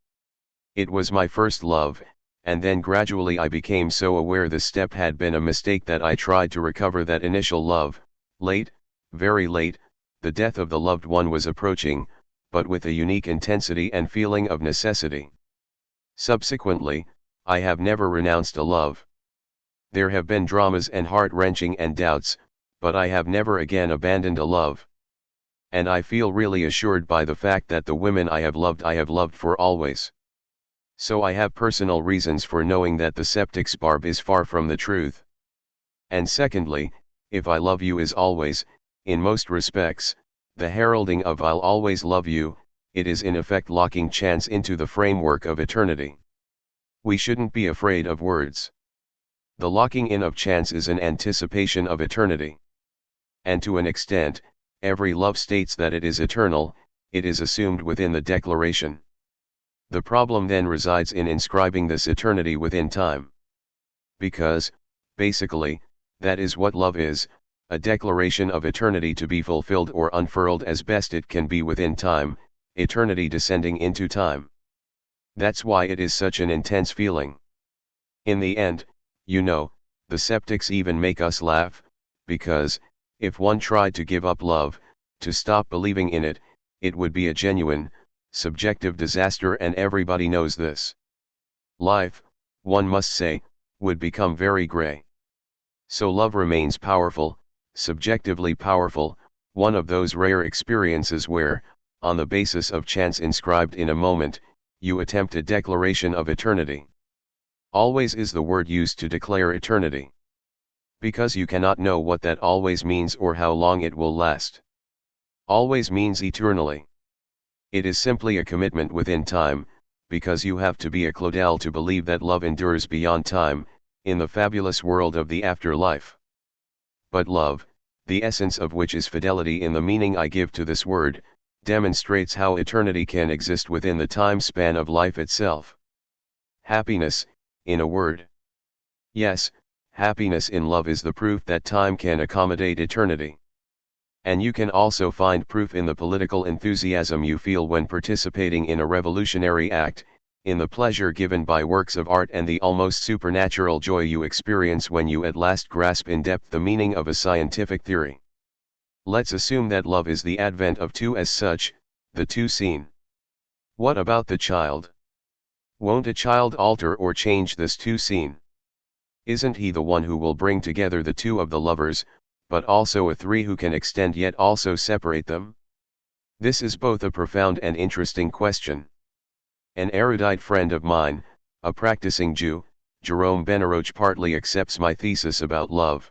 It was my first love, and then gradually I became so aware the step had been a mistake that I tried to recover that initial love. Late, very late, the death of the loved one was approaching, but with a unique intensity and feeling of necessity. Subsequently, I have never renounced a love. There have been dramas and heart-wrenching and doubts, but I have never again abandoned a love. And I feel really assured by the fact that the women I have loved for always. So I have personal reasons for knowing that the skeptic's barb is far from the truth. And secondly, if "I love you" is always, in most respects, the heralding of "I'll always love you," it is in effect locking chance into the framework of eternity. We shouldn't be afraid of words. The locking in of chance is an anticipation of eternity. And to an extent, every love states that it is eternal, it is assumed within the declaration. The problem then resides in inscribing this eternity within time. Because, basically, that is what love is, a declaration of eternity to be fulfilled or unfurled as best it can be within time, eternity descending into time. That's why it is such an intense feeling. In the end, you know, the skeptics even make us laugh, because, if one tried to give up love, to stop believing in it, it would be a genuine, subjective disaster, and everybody knows this. Life, one must say, would become very gray. So love remains powerful, subjectively powerful, one of those rare experiences where, on the basis of chance inscribed in a moment, you attempt a declaration of eternity. Always is the word used to declare eternity. Because you cannot know what that always means or how long it will last. Always means eternally. It is simply a commitment within time, because you have to be a Claudel to believe that love endures beyond time, in the fabulous world of the afterlife. But love, the essence of which is fidelity in the meaning I give to this word, demonstrates how eternity can exist within the time span of life itself. Happiness, in a word. Yes, happiness in love is the proof that time can accommodate eternity. And you can also find proof in the political enthusiasm you feel when participating in a revolutionary act, in the pleasure given by works of art, and the almost supernatural joy you experience when you at last grasp in depth the meaning of a scientific theory. Let's assume that love is the advent of two as such, the two seen. What about the child? Won't a child alter or change this two seen? Isn't he the one who will bring together the two of the lovers, but also a three who can extend yet also separate them? This is both a profound and interesting question. An erudite friend of mine, a practicing Jew, Jerome Benaroche partly accepts my thesis about love.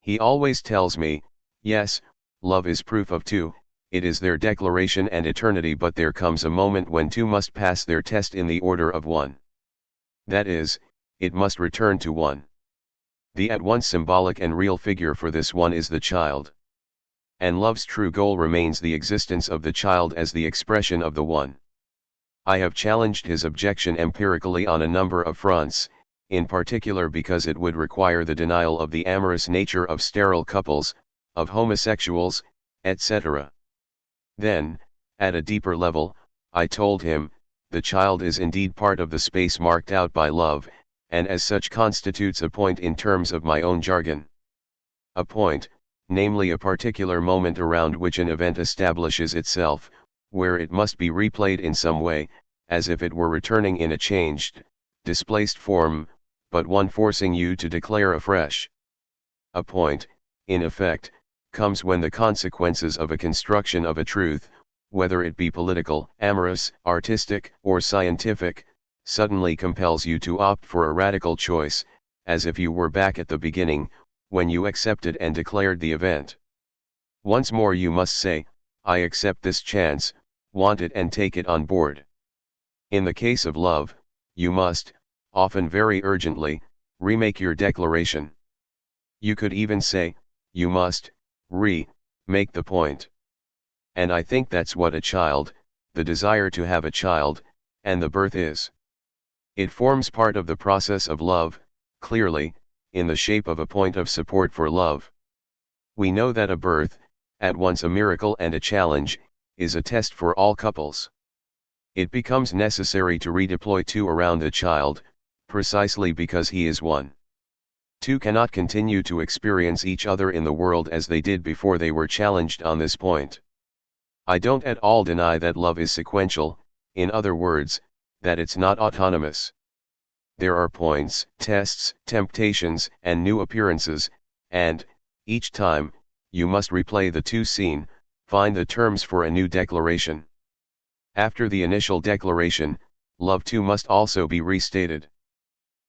He always tells me, yes, love is proof of two, it is their declaration and eternity, but there comes a moment when two must pass their test in the order of one. That is, it must return to one. The at once symbolic and real figure for this one is the child. And love's true goal remains the existence of the child as the expression of the one. I have challenged his objection empirically on a number of fronts, in particular because it would require the denial of the amorous nature of sterile couples, of homosexuals, etc. Then, at a deeper level, I told him, the child is indeed part of the space marked out by love, and as such constitutes a point in terms of my own jargon. A point, namely a particular moment around which an event establishes itself, where it must be replayed in some way, as if it were returning in a changed, displaced form, but one forcing you to declare afresh. A point, in effect, comes when the consequences of a construction of a truth, whether it be political, amorous, artistic, or scientific, suddenly compels you to opt for a radical choice, as if you were back at the beginning, when you accepted and declared the event. Once more you must say, I accept this chance, want it and take it on board. In the case of love, you must, often very urgently, remake your declaration. You could even say, you must, make the point. And I think that's what a child, the desire to have a child, and the birth is. It forms part of the process of love, clearly, in the shape of a point of support for love. We know that a birth, at once a miracle and a challenge, is a test for all couples. It becomes necessary to redeploy two around the child, precisely because he is one. Two cannot continue to experience each other in the world as they did before they were challenged on this point. I don't at all deny that love is sequential, in other words, that it's not autonomous. There are points, tests, temptations, and new appearances, and, each time, you must replay the two scene, find the terms for a new declaration. After the initial declaration, love too must also be restated.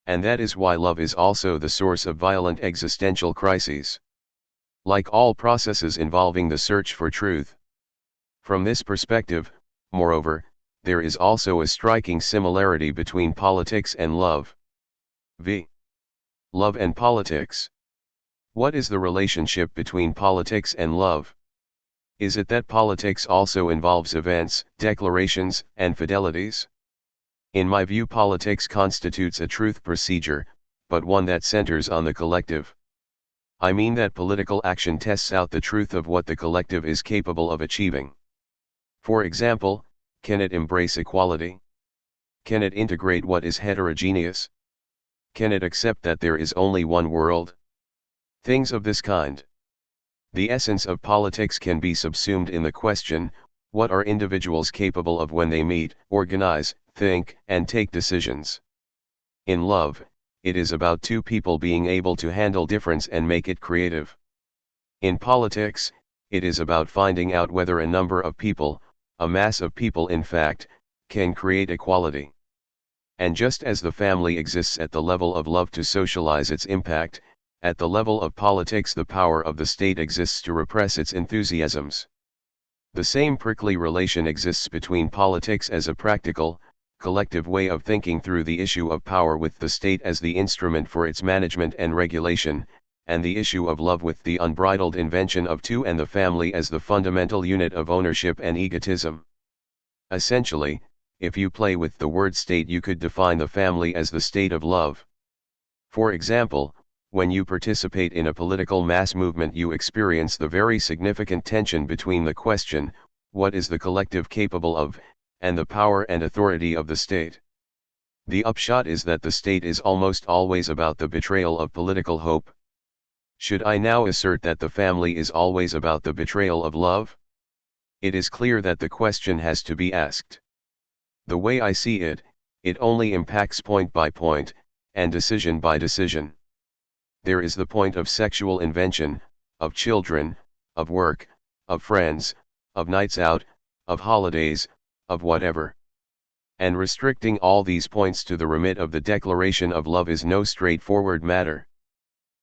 And that is why love is also the source of violent existential crises. Like all processes involving the search for truth. From this perspective, moreover, there is also a striking similarity between politics and love. V. Love and politics. What is the relationship between politics and love? Is it that politics also involves events, declarations, and fidelities? In my view, politics constitutes a truth procedure, but one that centers on the collective. I mean that political action tests out the truth of what the collective is capable of achieving. For example, can it embrace equality? Can it integrate what is heterogeneous? Can it accept that there is only one world? Things of this kind. The essence of politics can be subsumed in the question, what are individuals capable of when they meet, organize, think, and take decisions? In love, it is about two people being able to handle difference and make it creative. In politics, it is about finding out whether a number of people, a mass of people in fact, can create equality. And just as the family exists at the level of love to socialize its impact, at the level of politics the power of the state exists to repress its enthusiasms. The same prickly relation exists between politics as a practical, collective way of thinking through the issue of power with the state as the instrument for its management and regulation, and the issue of love with the unbridled invention of two and the family as the fundamental unit of ownership and egotism. Essentially, if you play with the word state, you could define the family as the state of love. For example, when you participate in a political mass movement, you experience the very significant tension between the question, what is the collective capable of, and the power and authority of the state. The upshot is that the state is almost always about the betrayal of political hope. Should I now assert that the family is always about the betrayal of love? It is clear that the question has to be asked. The way I see it, it only impacts point by point, and decision by decision. There is the point of sexual invention, of children, of work, of friends, of nights out, of holidays, of whatever. And restricting all these points to the remit of the declaration of love is no straightforward matter.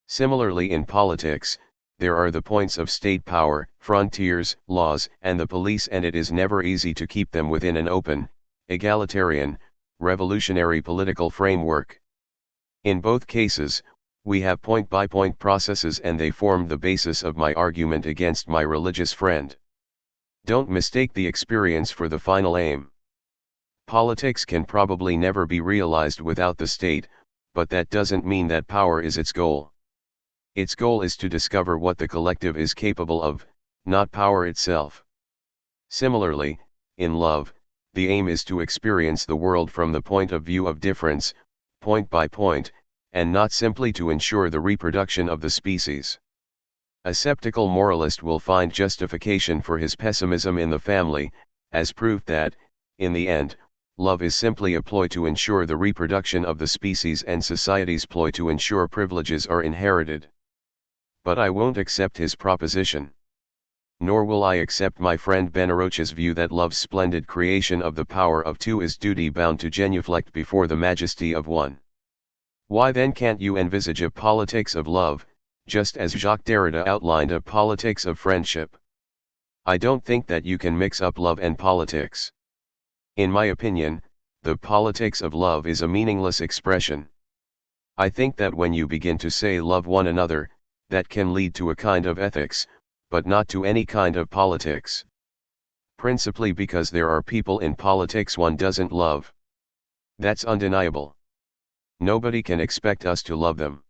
Similarly in politics, there are the points of state power, frontiers, laws, and the police, and it is never easy to keep them within an open, egalitarian, revolutionary political framework. In both cases, we have point-by-point processes, and they formed the basis of my argument against my religious friend. Don't mistake the experience for the final aim. Politics can probably never be realized without the state, but that doesn't mean that power is its goal. Its goal is to discover what the collective is capable of, not power itself. Similarly, in love, the aim is to experience the world from the point of view of difference, point by point, and not simply to ensure the reproduction of the species. A skeptical moralist will find justification for his pessimism in the family, as proof that, in the end, love is simply a ploy to ensure the reproduction of the species and society's ploy to ensure privileges are inherited. But I won't accept his proposition. Nor will I accept my friend Benaroche's view that love's splendid creation of the power of two is duty-bound to genuflect before the majesty of one. Why then can't you envisage a politics of love, just as Jacques Derrida outlined a politics of friendship? I don't think that you can mix up love and politics. In my opinion, the politics of love is a meaningless expression. I think that when you begin to say love one another, that can lead to a kind of ethics, but not to any kind of politics. Principally because there are people in politics one doesn't love. That's undeniable. Nobody can expect us to love them.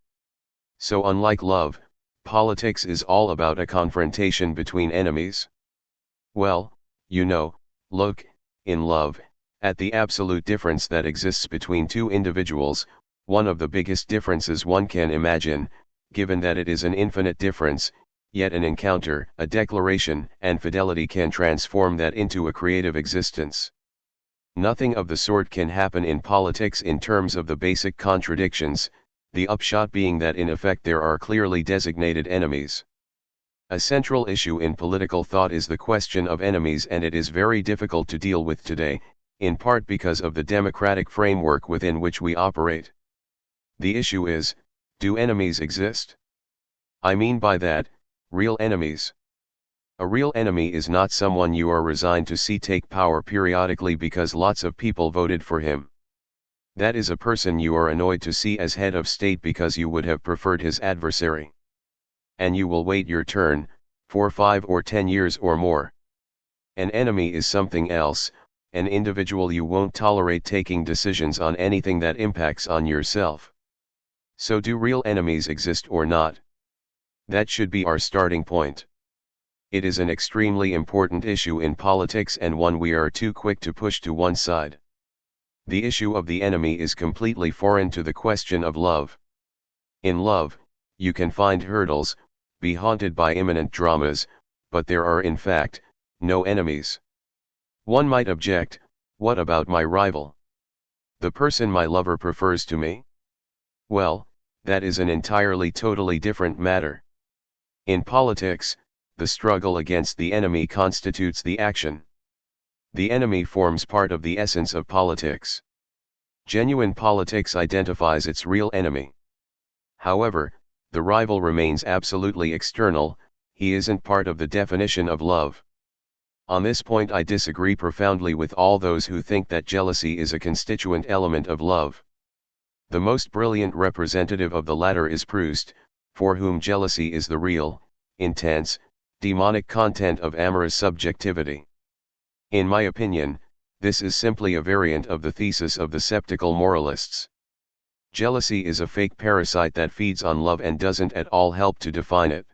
So unlike love, politics is all about a confrontation between enemies. Well, look, in love, at the absolute difference that exists between two individuals, one of the biggest differences one can imagine, given that it is an infinite difference, yet an encounter, a declaration, and fidelity can transform that into a creative existence. Nothing of the sort can happen in politics in terms of the basic contradictions, the upshot being that in effect there are clearly designated enemies. A central issue in political thought is the question of enemies, and it is very difficult to deal with today, in part because of the democratic framework within which we operate. The issue is, do enemies exist? I mean by that, real enemies. A real enemy is not someone you are resigned to see take power periodically because lots of people voted for him. That is a person you are annoyed to see as head of state because you would have preferred his adversary. And you will wait your turn, for 5 or 10 years or more. An enemy is something else, an individual you won't tolerate taking decisions on anything that impacts on yourself. So do real enemies exist or not? That should be our starting point. It is an extremely important issue in politics and one we are too quick to push to one side. The issue of the enemy is completely foreign to the question of love. In love, you can find hurdles, be haunted by imminent dramas, but there are in fact, no enemies. One might object, what about my rival? The person my lover prefers to me? Well, that is an entirely totally different matter. In politics, the struggle against the enemy constitutes the action. The enemy forms part of the essence of politics. Genuine politics identifies its real enemy. However, the rival remains absolutely external, he isn't part of the definition of love. On this point I disagree profoundly with all those who think that jealousy is a constituent element of love. The most brilliant representative of the latter is Proust, for whom jealousy is the real, intense, demonic content of amorous subjectivity. In my opinion, this is simply a variant of the thesis of the skeptical moralists. Jealousy is a fake parasite that feeds on love and doesn't at all help to define it.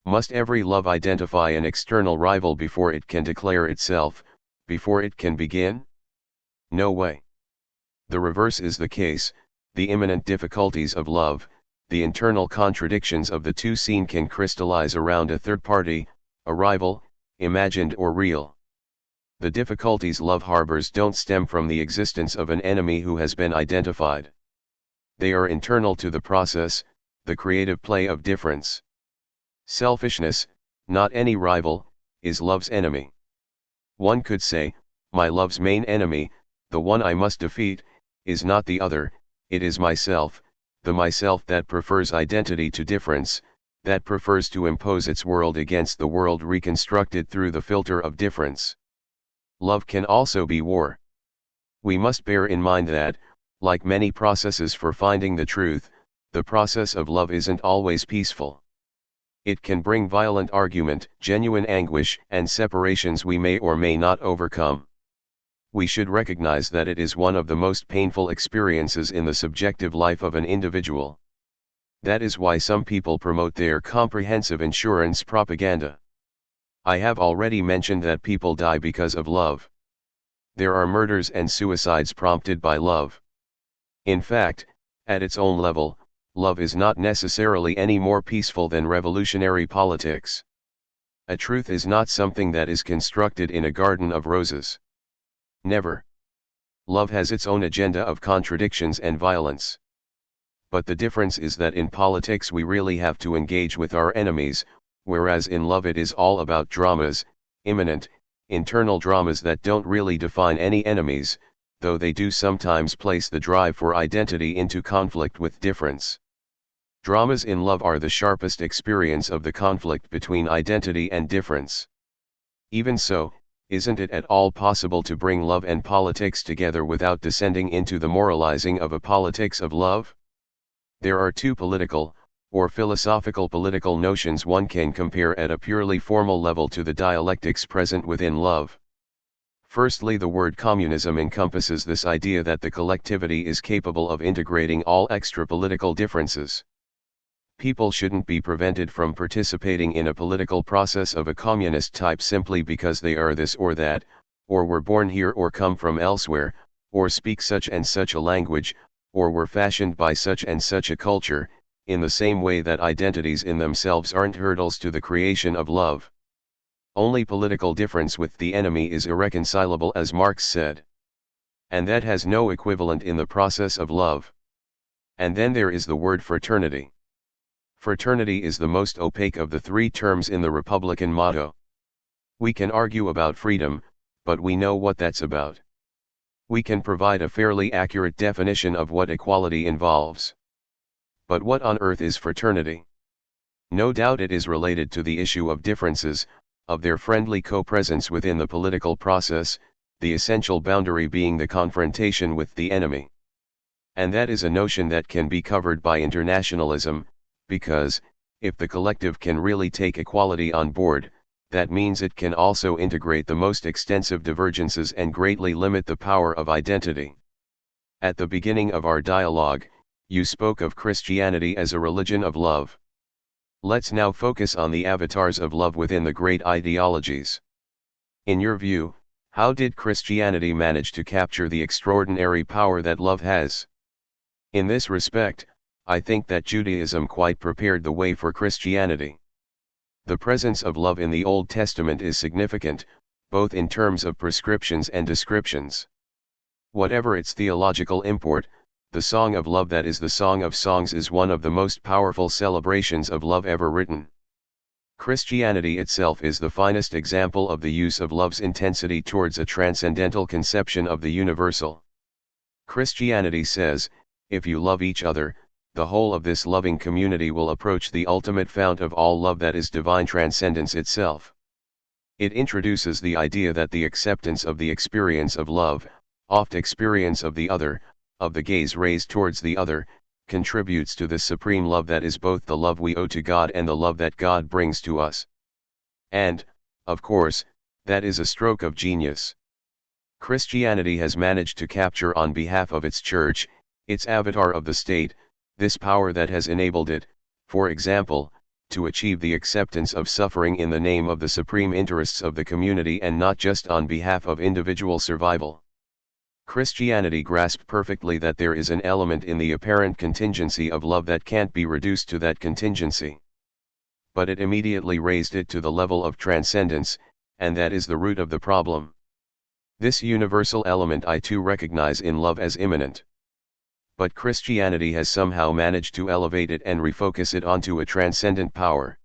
Must every love identify an external rival before it can declare itself, before it can begin? No way. The reverse is the case, the imminent difficulties of love, the internal contradictions of the two seen can crystallize around a third party, a rival, imagined or real. The difficulties love harbors don't stem from the existence of an enemy who has been identified. They are internal to the process, the creative play of difference. Selfishness, not any rival, is love's enemy. One could say, my love's main enemy, the one I must defeat, is not the other, it is myself, the myself that prefers identity to difference, that prefers to impose its world against the world reconstructed through the filter of difference. Love can also be war. We must bear in mind that, like many processes for finding the truth, the process of love isn't always peaceful. It can bring violent argument, genuine anguish, and separations we may or may not overcome. We should recognize that it is one of the most painful experiences in the subjective life of an individual. That is why some people promote their comprehensive insurance propaganda. I have already mentioned that people die because of love. There are murders and suicides prompted by love. In fact, at its own level, love is not necessarily any more peaceful than revolutionary politics. A truth is not something that is constructed in a garden of roses. Never. Love has its own agenda of contradictions and violence. But the difference is that in politics we really have to engage with our enemies, whereas in love it is all about dramas, immanent, internal dramas that don't really define any enemies, though they do sometimes place the drive for identity into conflict with difference. Dramas in love are the sharpest experience of the conflict between identity and difference. Even so, isn't it at all possible to bring love and politics together without descending into the moralizing of a politics of love? There are two political, or philosophical political notions one can compare at a purely formal level to the dialectics present within love. Firstly, the word communism encompasses this idea that the collectivity is capable of integrating all extra-political differences. People shouldn't be prevented from participating in a political process of a communist type simply because they are this or that, or were born here or come from elsewhere, or speak such and such a language, or were fashioned by such and such a culture, in the same way that identities in themselves aren't hurdles to the creation of love. Only political difference with the enemy is irreconcilable, as Marx said. And that has no equivalent in the process of love. And then there is the word fraternity. Fraternity is the most opaque of the three terms in the Republican motto. We can argue about freedom, but we know what that's about. We can provide a fairly accurate definition of what equality involves. But what on earth is fraternity? No doubt it is related to the issue of differences, of their friendly co-presence within the political process, the essential boundary being the confrontation with the enemy. And that is a notion that can be covered by internationalism, because, if the collective can really take equality on board, that means it can also integrate the most extensive divergences and greatly limit the power of identity. At the beginning of our dialogue, you spoke of Christianity as a religion of love. Let's now focus on the avatars of love within the great ideologies. In your view, how did Christianity manage to capture the extraordinary power that love has? In this respect, I think that Judaism quite prepared the way for Christianity. The presence of love in the Old Testament is significant, both in terms of prescriptions and descriptions. Whatever its theological import, the Song of Love, that is the Song of Songs, is one of the most powerful celebrations of love ever written. Christianity itself is the finest example of the use of love's intensity towards a transcendental conception of the universal. Christianity says, if you love each other, the whole of this loving community will approach the ultimate fount of all love, that is divine transcendence itself. It introduces the idea that the acceptance of the experience of love, oft experience of the other, of the gaze raised towards the other, contributes to the supreme love that is both the love we owe to God and the love that God brings to us. And, of course, that is a stroke of genius. Christianity has managed to capture on behalf of its church, its avatar of the state, this power that has enabled it, for example, to achieve the acceptance of suffering in the name of the supreme interests of the community and not just on behalf of individual survival. Christianity grasped perfectly that there is an element in the apparent contingency of love that can't be reduced to that contingency. But it immediately raised it to the level of transcendence, and that is the root of the problem. This universal element I too recognize in love as immanent. But Christianity has somehow managed to elevate it and refocus it onto a transcendent power.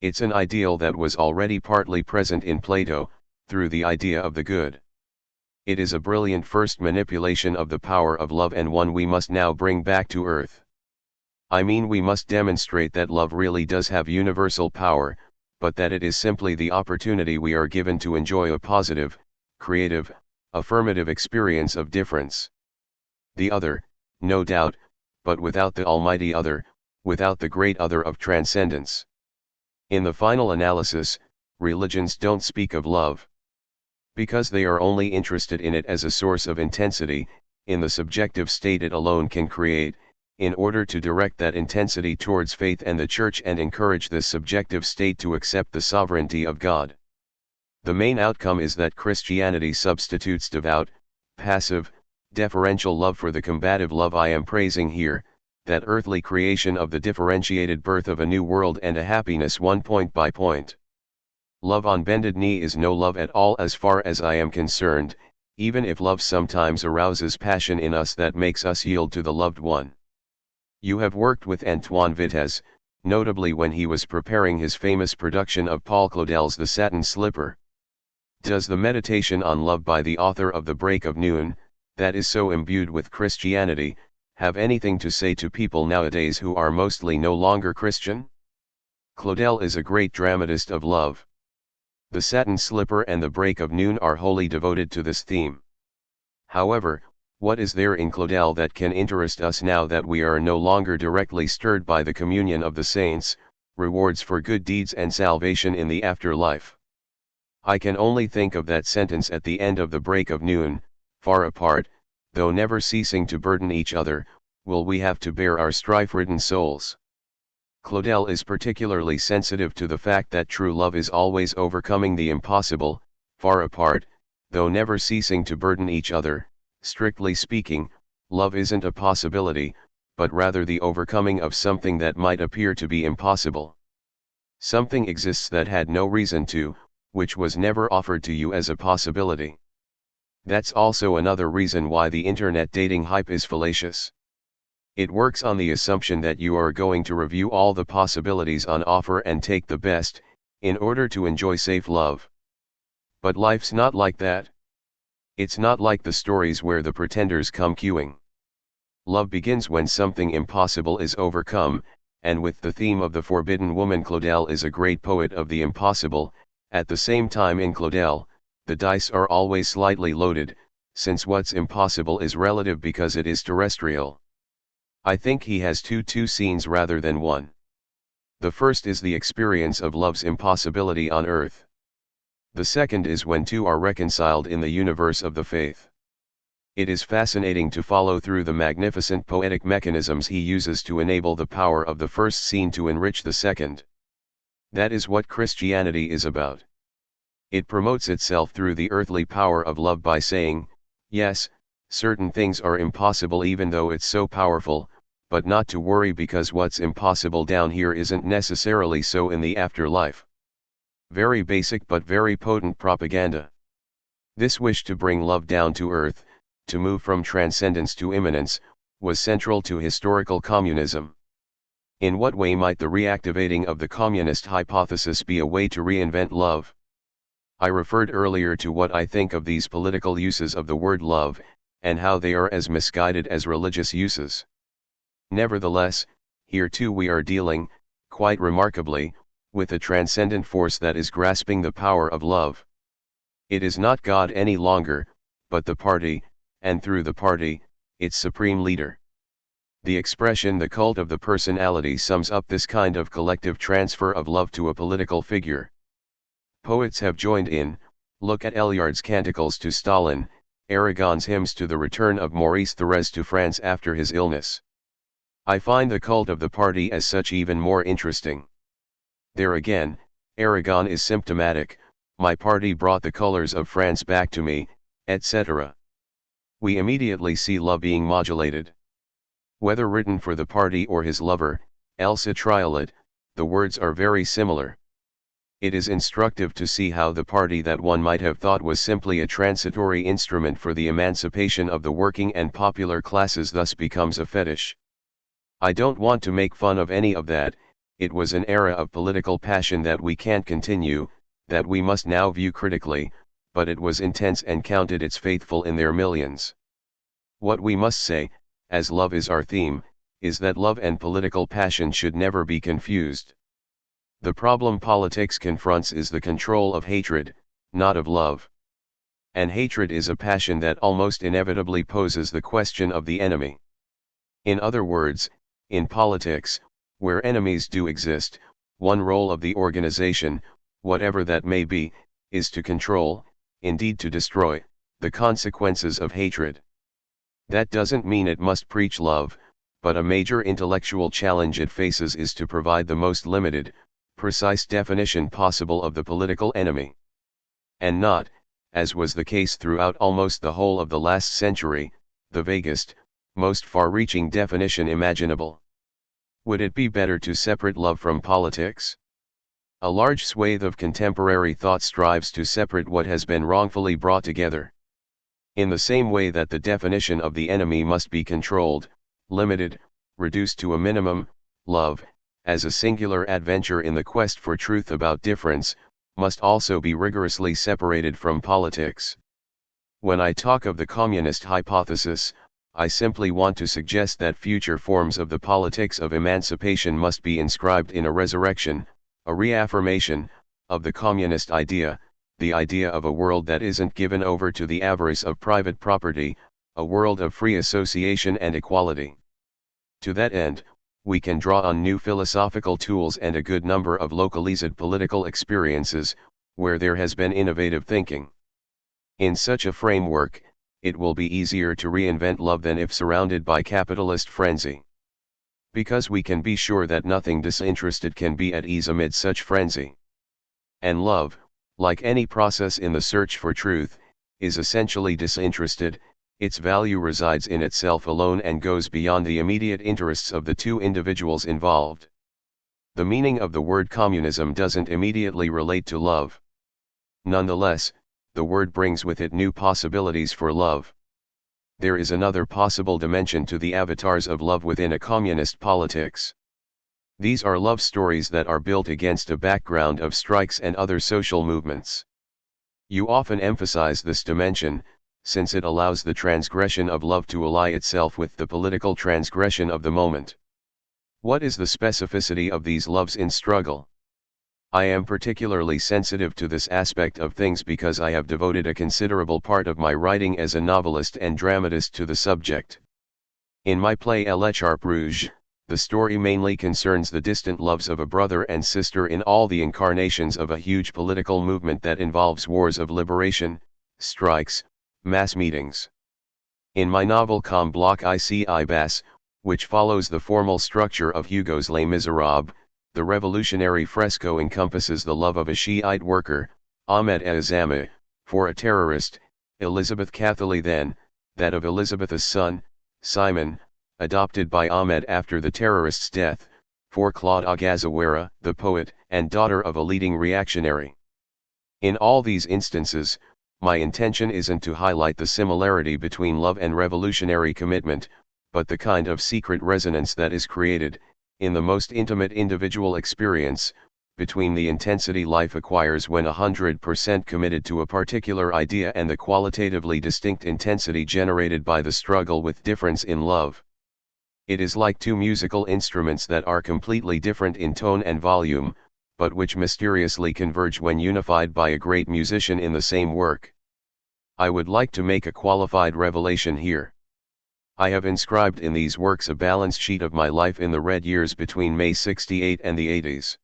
It's an ideal that was already partly present in Plato, through the idea of the good. It is a brilliant first manipulation of the power of love and one we must now bring back to earth. I mean, we must demonstrate that love really does have universal power, but that it is simply the opportunity we are given to enjoy a positive, creative, affirmative experience of difference. The other, no doubt, but without the almighty other, without the great other of transcendence. In the final analysis, religions don't speak of love. Because they are only interested in it as a source of intensity, in the subjective state it alone can create, in order to direct that intensity towards faith and the Church and encourage this subjective state to accept the sovereignty of God. The main outcome is that Christianity substitutes devout, passive, deferential love for the combative love I am praising here, that earthly creation of the differentiated birth of a new world and a happiness won point by point. Love on bended knee is no love at all as far as I am concerned, even if love sometimes arouses passion in us that makes us yield to the loved one. You have worked with Antoine Vitesse, notably when he was preparing his famous production of Paul Claudel's The Satin Slipper. Does the meditation on love by the author of The Break of Noon, that is so imbued with Christianity, have anything to say to people nowadays who are mostly no longer Christian? Claudel is a great dramatist of love. The Satin Slipper and The Break of Noon are wholly devoted to this theme. However, what is there in Claudel that can interest us now that we are no longer directly stirred by the communion of the saints, rewards for good deeds and salvation in the afterlife? I can only think of that sentence at the end of The Break of Noon: far apart, though never ceasing to burden each other, will we have to bear our strife-ridden souls. Claudel is particularly sensitive to the fact that true love is always overcoming the impossible. Far apart, though never ceasing to burden each other. Strictly speaking, love isn't a possibility, but rather the overcoming of something that might appear to be impossible. Something exists that had no reason to, which was never offered to you as a possibility. That's also another reason why the internet dating hype is fallacious. It works on the assumption that you are going to review all the possibilities on offer and take the best, in order to enjoy safe love. But life's not like that. It's not like the stories where the pretenders come queuing. Love begins when something impossible is overcome, and with the theme of the forbidden woman. Claudel is a great poet of the impossible. At the same time, in Claudel, the dice are always slightly loaded, since what's impossible is relative because it is terrestrial. I think he has two scenes rather than one. The first is the experience of love's impossibility on earth. The second is when two are reconciled in the universe of the faith. It is fascinating to follow through the magnificent poetic mechanisms he uses to enable the power of the first scene to enrich the second. That is what Christianity is about. It promotes itself through the earthly power of love by saying, yes, certain things are impossible even though it's so powerful, but not to worry because what's impossible down here isn't necessarily so in the afterlife. Very basic but very potent propaganda. This wish to bring love down to earth, to move from transcendence to immanence, was central to historical communism. In what way might the reactivating of the communist hypothesis be a way to reinvent love? I referred earlier to what I think of these political uses of the word love, and how they are as misguided as religious uses. Nevertheless, here too we are dealing, quite remarkably, with a transcendent force that is grasping the power of love. It is not God any longer, but the party, and through the party, its supreme leader. The expression "the cult of the personality" sums up this kind of collective transfer of love to a political figure. Poets have joined in. Look at Elyard's canticles to Stalin, Aragon's hymns to the return of Maurice Thorez to France after his illness. I find the cult of the party as such even more interesting. There again, Aragon is symptomatic: my party brought the colors of France back to me, etc. We immediately see love being modulated. Whether written for the party or his lover, Elsa Triolet, the words are very similar. It is instructive to see how the party that one might have thought was simply a transitory instrument for the emancipation of the working and popular classes thus becomes a fetish. I don't want to make fun of any of that. It was an era of political passion that we can't continue, that we must now view critically, but it was intense and counted its faithful in their millions. What we must say, as love is our theme, is that love and political passion should never be confused. The problem politics confronts is the control of hatred, not of love. And hatred is a passion that almost inevitably poses the question of the enemy. In other words, in politics, where enemies do exist, one role of the organization, whatever that may be, is to control, indeed to destroy, the consequences of hatred. That doesn't mean it must preach love, but a major intellectual challenge it faces is to provide the most limited, precise definition possible of the political enemy. And not, as was the case throughout almost the whole of the last century, the vaguest, most far-reaching definition imaginable. Would it be better to separate love from politics? A large swathe of contemporary thought strives to separate what has been wrongfully brought together. In the same way that the definition of the enemy must be controlled, limited, reduced to a minimum, love, as a singular adventure in the quest for truth about difference, must also be rigorously separated from politics. When I talk of the communist hypothesis, I simply want to suggest that future forms of the politics of emancipation must be inscribed in a resurrection, a reaffirmation, of the communist idea, the idea of a world that isn't given over to the avarice of private property, a world of free association and equality. To that end, we can draw on new philosophical tools and a good number of localized political experiences, where there has been innovative thinking. In such a framework, it will be easier to reinvent love than if surrounded by capitalist frenzy. Because we can be sure that nothing disinterested can be at ease amid such frenzy. And love, like any process in the search for truth, is essentially disinterested. Its value resides in itself alone and goes beyond the immediate interests of the two individuals involved. The meaning of the word communism doesn't immediately relate to love. Nonetheless, the word brings with it new possibilities for love. There is another possible dimension to the avatars of love within a communist politics. These are love stories that are built against a background of strikes and other social movements. You often emphasize this dimension, since it allows the transgression of love to ally itself with the political transgression of the moment. What is the specificity of these loves in struggle? I am particularly sensitive to this aspect of things because I have devoted a considerable part of my writing as a novelist and dramatist to the subject. In my play L'Echarpe Rouge, the story mainly concerns the distant loves of a brother and sister in all the incarnations of a huge political movement that involves wars of liberation, strikes, mass meetings. In my novel Comme Bloc ici Ibas, which follows the formal structure of Hugo's Les Miserables, the revolutionary fresco encompasses the love of a Shiite worker, Ahmed Azami, for a terrorist, Elizabeth Catholi, then, that of Elizabeth's son, Simon, adopted by Ahmed after the terrorist's death, for Claude Agazawara, the poet and daughter of a leading reactionary. In all these instances, my intention isn't to highlight the similarity between love and revolutionary commitment, but the kind of secret resonance that is created, in the most intimate individual experience, between the intensity life acquires when 100% committed to a particular idea and the qualitatively distinct intensity generated by the struggle with difference in love. It is like two musical instruments that are completely different in tone and volume, but which mysteriously converge when unified by a great musician in the same work. I would like to make a qualified revelation here. I have inscribed in these works a balance sheet of my life in the red years between May 68 and the 80s.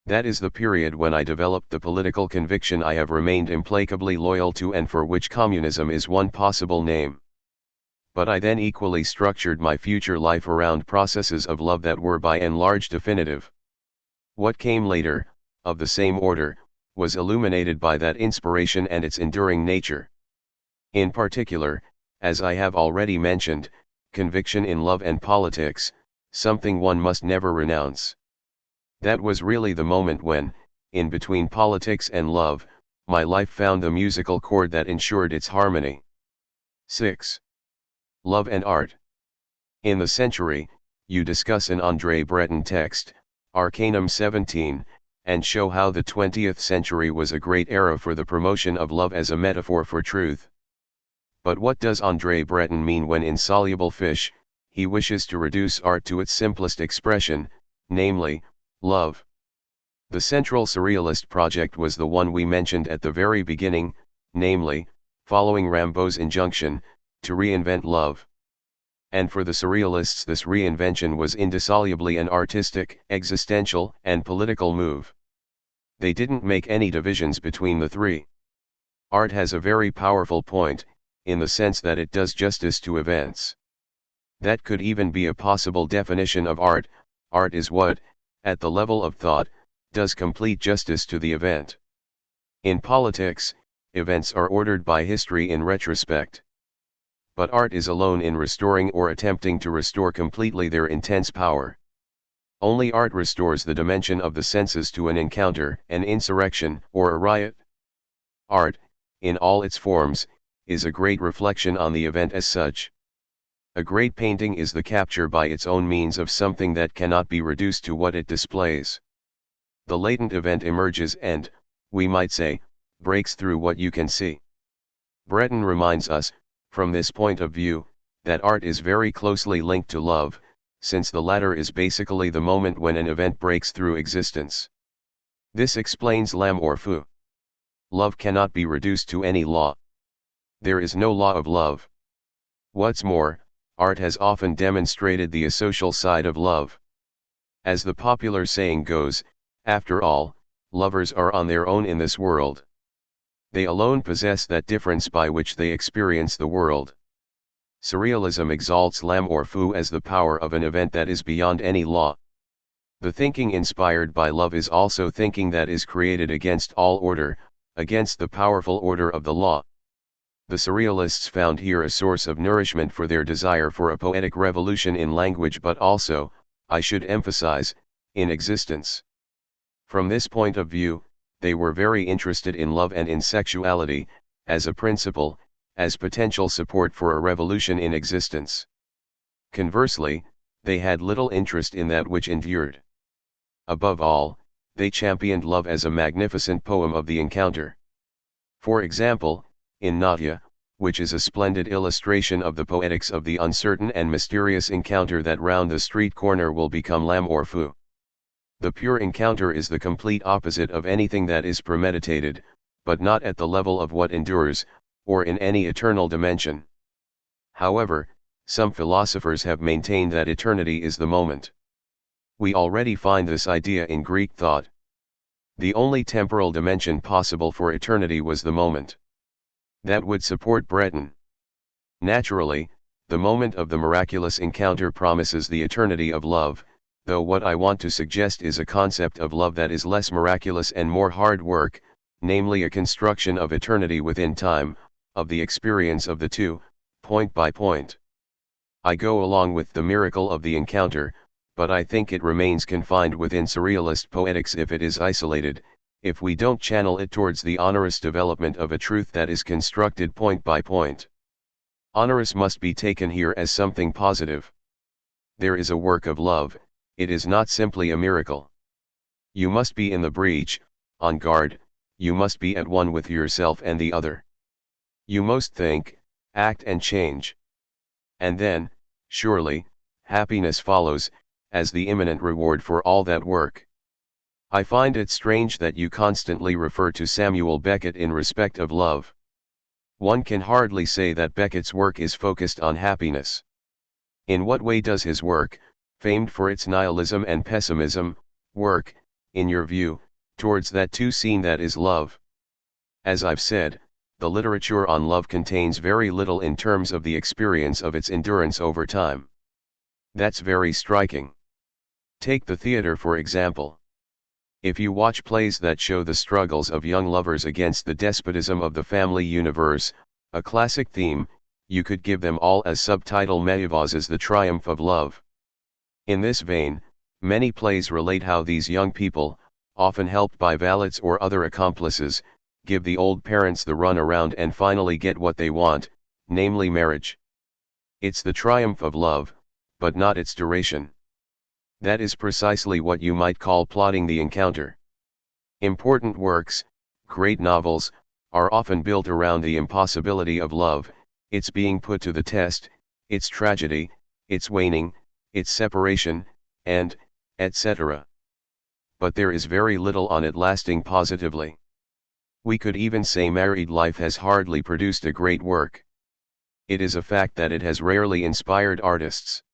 That is the period when I developed the political conviction I have remained implacably loyal to and for which communism is one possible name. But I then equally structured my future life around processes of love that were by and large definitive. What came later, of the same order, was illuminated by that inspiration and its enduring nature. In particular, as I have already mentioned, conviction in love and politics, something one must never renounce. That was really the moment when, in between politics and love, my life found the musical chord that ensured its harmony. 6. Love and art. In the Century, you discuss an André Breton text, Arcanum 17, and show how the 20th century was a great era for the promotion of love as a metaphor for truth. But what does André Breton mean when in Soluble Fish, he wishes to reduce art to its simplest expression, namely, love? The central surrealist project was the one we mentioned at the very beginning, namely, following Rimbaud's injunction, to reinvent love. And for the surrealists this reinvention was indissolubly an artistic, existential, and political move. They didn't make any divisions between the three. Art has a very powerful point, in the sense that it does justice to events. That could even be a possible definition of art. Art is what, at the level of thought, does complete justice to the event. In politics, events are ordered by history in retrospect. But art is alone in restoring or attempting to restore completely their intense power. Only art restores the dimension of the senses to an encounter, an insurrection, or a riot. Art, in all its forms, is a great reflection on the event as such. A great painting is the capture by its own means of something that cannot be reduced to what it displays. The latent event emerges and, we might say, breaks through what you can see. Breton reminds us, from this point of view, that art is very closely linked to love, since the latter is basically the moment when an event breaks through existence. This explains l'amour fou. Love cannot be reduced to any law. There is no law of love. What's more, art has often demonstrated the asocial side of love. As the popular saying goes, after all, lovers are on their own in this world. They alone possess that difference by which they experience the world. Surrealism exalts l'amour fou as the power of an event that is beyond any law. The thinking inspired by love is also thinking that is created against all order, against the powerful order of the law. The surrealists found here a source of nourishment for their desire for a poetic revolution in language, but also, I should emphasize, in existence. From this point of view, they were very interested in love and in sexuality, as a principle, as potential support for a revolution in existence. Conversely, they had little interest in that which endured. Above all, they championed love as a magnificent poem of the encounter. For example, in Nadia, which is a splendid illustration of the poetics of the uncertain and mysterious encounter that round the street corner will become l'amour fou. The pure encounter is the complete opposite of anything that is premeditated, but not at the level of what endures, or in any eternal dimension. However, some philosophers have maintained that eternity is the moment. We already find this idea in Greek thought. The only temporal dimension possible for eternity was the moment. That would support Breton. Naturally, the moment of the miraculous encounter promises the eternity of love, though what I want to suggest is a concept of love that is less miraculous and more hard work, namely a construction of eternity within time, of the experience of the two, point by point. I go along with the miracle of the encounter, but I think it remains confined within surrealist poetics if it is isolated, if we don't channel it towards the onerous development of a truth that is constructed point by point. Onerous must be taken here as something positive. There is a work of love, it is not simply a miracle. You must be in the breach, on guard, you must be at one with yourself and the other. You must think, act and change. And then, surely, happiness follows, as the imminent reward for all that work. I find it strange that you constantly refer to Samuel Beckett in respect of love. One can hardly say that Beckett's work is focused on happiness. In what way does his work, famed for its nihilism and pessimism, work, in your view, towards that too seen that is love? As I've said, the literature on love contains very little in terms of the experience of its endurance over time. That's very striking. Take the theater for example. If you watch plays that show the struggles of young lovers against the despotism of the family universe, a classic theme, you could give them all as subtitle Mélièvre's The Triumph of Love. In this vein, many plays relate how these young people, often helped by valets or other accomplices, give the old parents the run around and finally get what they want, namely marriage. It's the triumph of love, but not its duration. That is precisely what you might call plotting the encounter. Important works, great novels, are often built around the impossibility of love, its being put to the test, its tragedy, its waning, its separation, and, etc. But there is very little on it lasting positively. We could even say married life has hardly produced a great work. It is a fact that it has rarely inspired artists.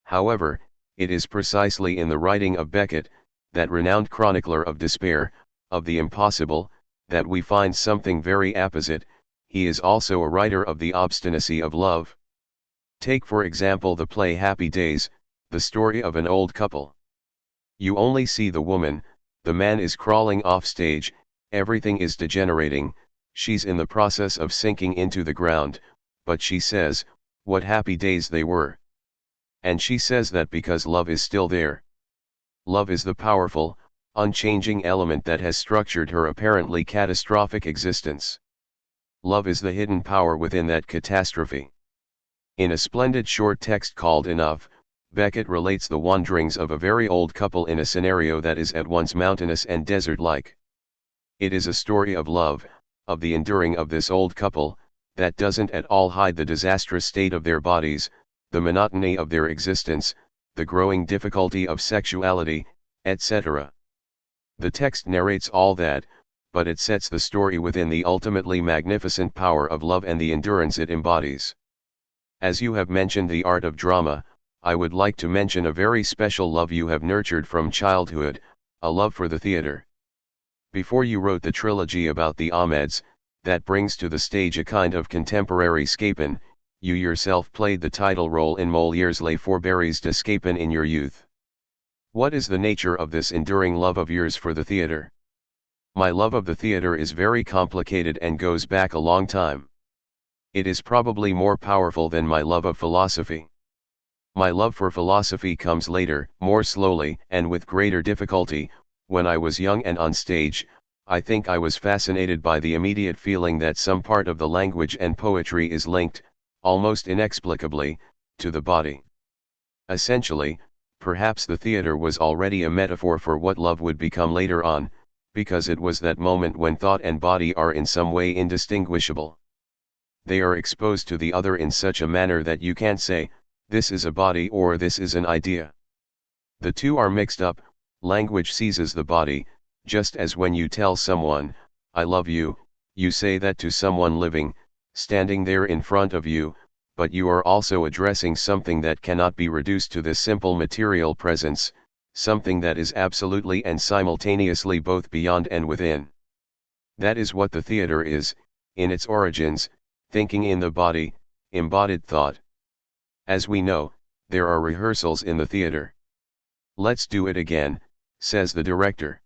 However, it is precisely in the writing of Beckett, that renowned chronicler of despair, of the impossible, that we find something very apposite. He is also a writer of the obstinacy of love. Take for example the play Happy Days, the story of an old couple. You only see the woman, the man is crawling off stage, everything is degenerating, she's in the process of sinking into the ground, but she says, what happy days they were. And she says that because love is still there. Love is the powerful, unchanging element that has structured her apparently catastrophic existence. Love is the hidden power within that catastrophe. In a splendid short text called Enough, Beckett relates the wanderings of a very old couple in a scenario that is at once mountainous and desert-like. It is a story of love, of the enduring of this old couple, that doesn't at all hide the disastrous state of their bodies, the monotony of their existence, the growing difficulty of sexuality, etc. The text narrates all that, but it sets the story within the ultimately magnificent power of love and the endurance it embodies. As you have mentioned the art of drama, I would like to mention a very special love you have nurtured from childhood, a love for the theater. Before you wrote the trilogy about the Ahmeds, that brings to the stage a kind of contemporary Scapin, you yourself played the title role in Molière's Les Fourberies de Scapin in your youth. What is the nature of this enduring love of yours for the theater? My love of the theater is very complicated and goes back a long time. It is probably more powerful than my love of philosophy. My love for philosophy comes later, more slowly, and with greater difficulty. When I was young and on stage, I think I was fascinated by the immediate feeling that some part of the language and poetry is linked, almost inexplicably, to the body. Essentially, perhaps the theater was already a metaphor for what love would become later on, because it was that moment when thought and body are in some way indistinguishable. They are exposed to the other in such a manner that you can't say, this is a body or this is an idea. The two are mixed up. Language seizes the body, just as when you tell someone, I love you, you say that to someone living, standing there in front of you, but you are also addressing something that cannot be reduced to this simple material presence, something that is absolutely and simultaneously both beyond and within. That is what the theater is, in its origins, thinking in the body, embodied thought. As we know, there are rehearsals in the theater. Let's do it again, says the director.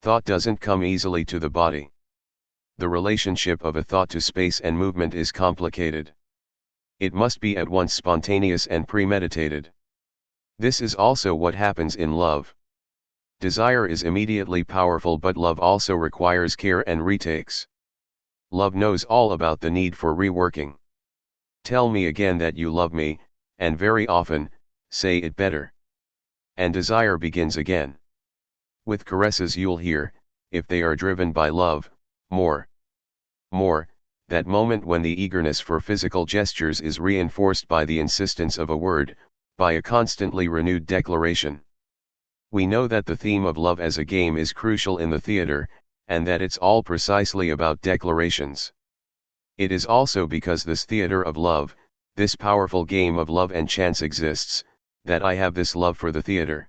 Thought doesn't come easily to the body. The relationship of a thought to space and movement is complicated. It must be at once spontaneous and premeditated. This is also what happens in love. Desire is immediately powerful, but love also requires care and retakes. Love knows all about the need for reworking. Tell me again that you love me, and very often, say it better. And desire begins again. With caresses you'll hear, if they are driven by love, more. More, that moment when the eagerness for physical gestures is reinforced by the insistence of a word, by a constantly renewed declaration. We know that the theme of love as a game is crucial in the theater, and that it's all precisely about declarations. It is also because this theater of love, this powerful game of love and chance exists, that I have this love for the theater.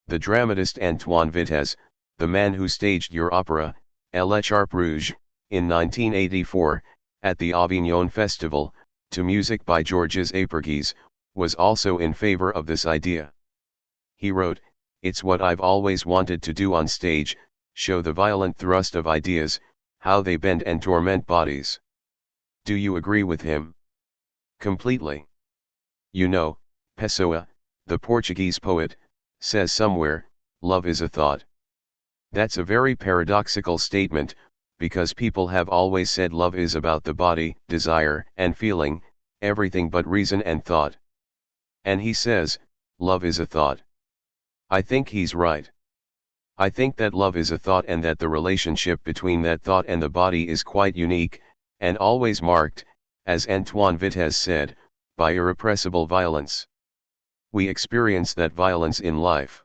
The dramatist Antoine Vitesse, the man who staged your opera, L'Écharpe Rouge, in 1984, at the Avignon Festival, to music by Georges Apergis, was also in favor of this idea. He wrote, "It's what I've always wanted to do on stage, show the violent thrust of ideas, how they bend and torment bodies." Do you agree with him? Completely. You know, Pessoa, the Portuguese poet, says somewhere, love is a thought. That's a very paradoxical statement, because people have always said love is about the body, desire, and feeling, everything but reason and thought. And he says, love is a thought. I think he's right. I think that love is a thought and that the relationship between that thought and the body is quite unique, and always marked, as Antoine Vitesse said, by irrepressible violence. We experience that violence in life.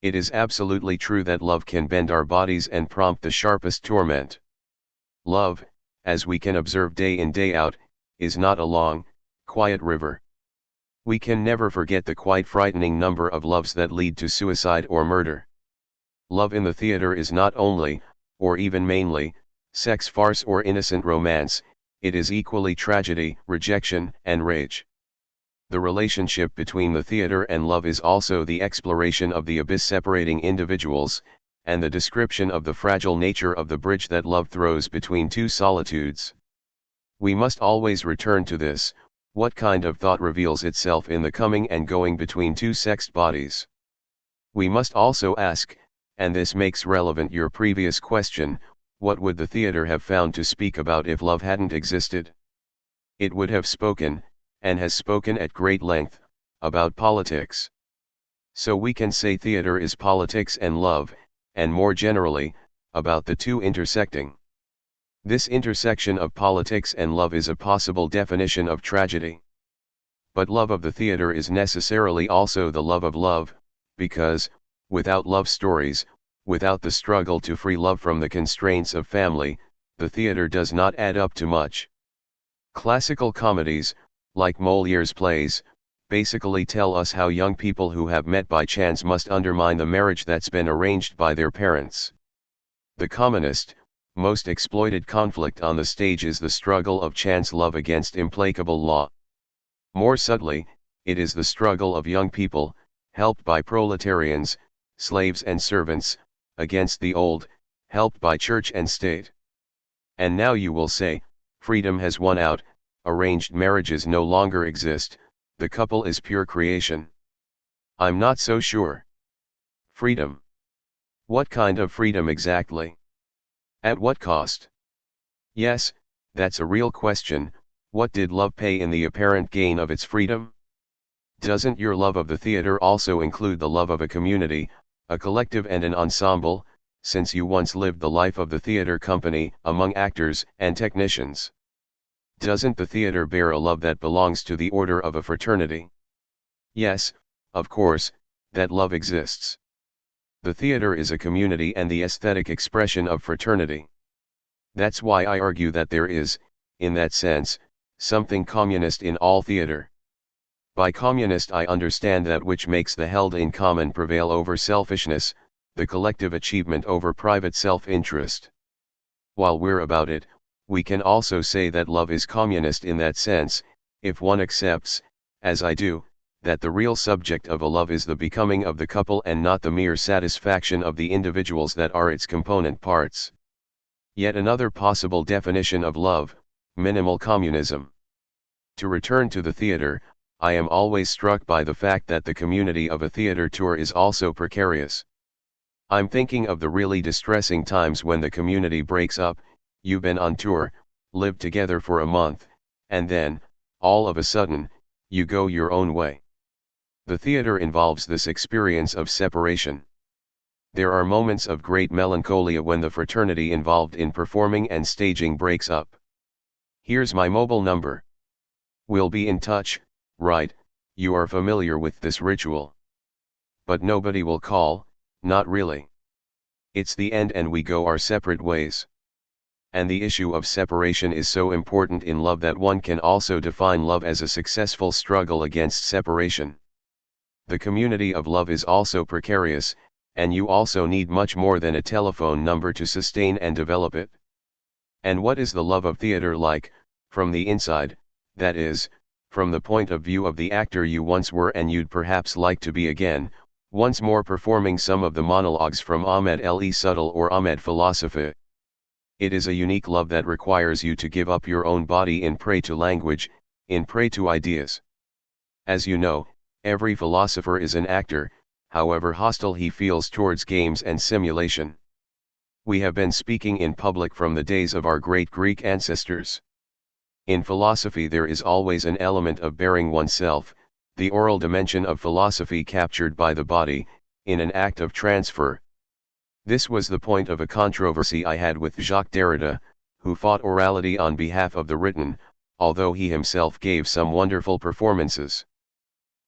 It is absolutely true that love can bend our bodies and prompt the sharpest torment. Love, as we can observe day in day out, is not a long, quiet river. We can never forget the quite frightening number of loves that lead to suicide or murder. Love in the theater is not only, or even mainly, sex farce or innocent romance, it is equally tragedy, rejection, and rage. The relationship between the theater and love is also the exploration of the abyss separating individuals, and the description of the fragile nature of the bridge that love throws between two solitudes. We must always return to this: what kind of thought reveals itself in the coming and going between two sexed bodies? We must also ask, and this makes relevant your previous question, what would the theater have found to speak about if love hadn't existed? It would have spoken, and has spoken at great length, about politics. So we can say theater is politics and love, and more generally, about the two intersecting. This intersection of politics and love is a possible definition of tragedy. But love of the theater is necessarily also the love of love, because, without love stories, without the struggle to free love from the constraints of family, the theater does not add up to much. Classical comedies, like Molière's plays, basically tell us how young people who have met by chance must undermine the marriage that's been arranged by their parents. The commonest, most exploited conflict on the stage is the struggle of chance love against implacable law. More subtly, it is the struggle of young people, helped by proletarians, slaves and servants, against the old, helped by church and state. And now you will say, freedom has won out, arranged marriages no longer exist, the couple is pure creation. I'm not so sure. Freedom. What kind of freedom exactly? At what cost? Yes, that's a real question. What did love pay in the apparent gain of its freedom? Doesn't your love of the theater also include the love of a community, a collective and an ensemble, since you once lived the life of the theater company, among actors and technicians? Doesn't the theater bear a love that belongs to the order of a fraternity? Yes, of course, that love exists. The theater is a community and the aesthetic expression of fraternity. That's why I argue that there is, in that sense, something communist in all theater. By communist I understand that which makes the held in common prevail over selfishness, the collective achievement over private self-interest. While we're about it, we can also say that love is communist in that sense, if one accepts, as I do, that the real subject of a love is the becoming of the couple and not the mere satisfaction of the individuals that are its component parts. Yet another possible definition of love, minimal communism. To return to the theater, I am always struck by the fact that the community of a theater tour is also precarious. I'm thinking of the really distressing times when the community breaks up. You've been on tour, lived together for a month, and then, all of a sudden, you go your own way. The theater involves this experience of separation. There are moments of great melancholia when the fraternity involved in performing and staging breaks up. Here's my mobile number. We'll be in touch, right? You are familiar with this ritual. But nobody will call, not really. It's the end and we go our separate ways. And the issue of separation is so important in love that one can also define love as a successful struggle against separation. The community of love is also precarious, and you also need much more than a telephone number to sustain and develop it. And what is the love of theater like, from the inside, that is, from the point of view of the actor you once were and you'd perhaps like to be again, once more performing some of the monologues from Ahmed El Subtle or Ahmed Philosophe? It is a unique love that requires you to give up your own body in prey to language, in prey to ideas. As you know, every philosopher is an actor, however hostile he feels towards games and simulation. We have been speaking in public from the days of our great Greek ancestors. In philosophy there is always an element of bearing oneself, the oral dimension of philosophy captured by the body, in an act of transfer. This was the point of a controversy I had with Jacques Derrida, who fought orality on behalf of the written, although he himself gave some wonderful performances.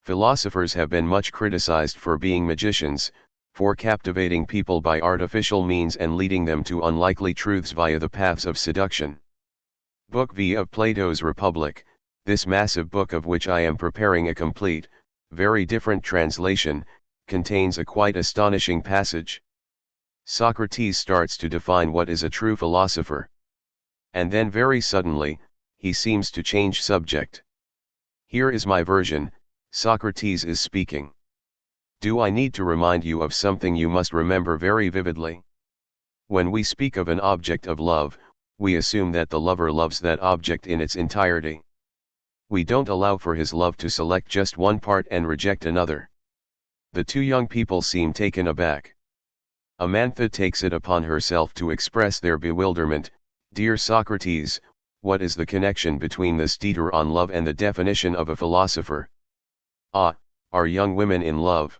Philosophers have been much criticized for being magicians, for captivating people by artificial means and leading them to unlikely truths via the paths of seduction. Book V of Plato's Republic, this massive book of which I am preparing a complete, very different translation, contains a quite astonishing passage. Socrates starts to define what is a true philosopher. And then very suddenly, he seems to change subject. Here is my version. Socrates is speaking. Do I need to remind you of something you must remember very vividly? When we speak of an object of love, we assume that the lover loves that object in its entirety. We don't allow for his love to select just one part and reject another. The two young people seem taken aback. Amantha takes it upon herself to express their bewilderment. Dear Socrates, what is the connection between this dider on love and the definition of a philosopher? Ah, are young women in love?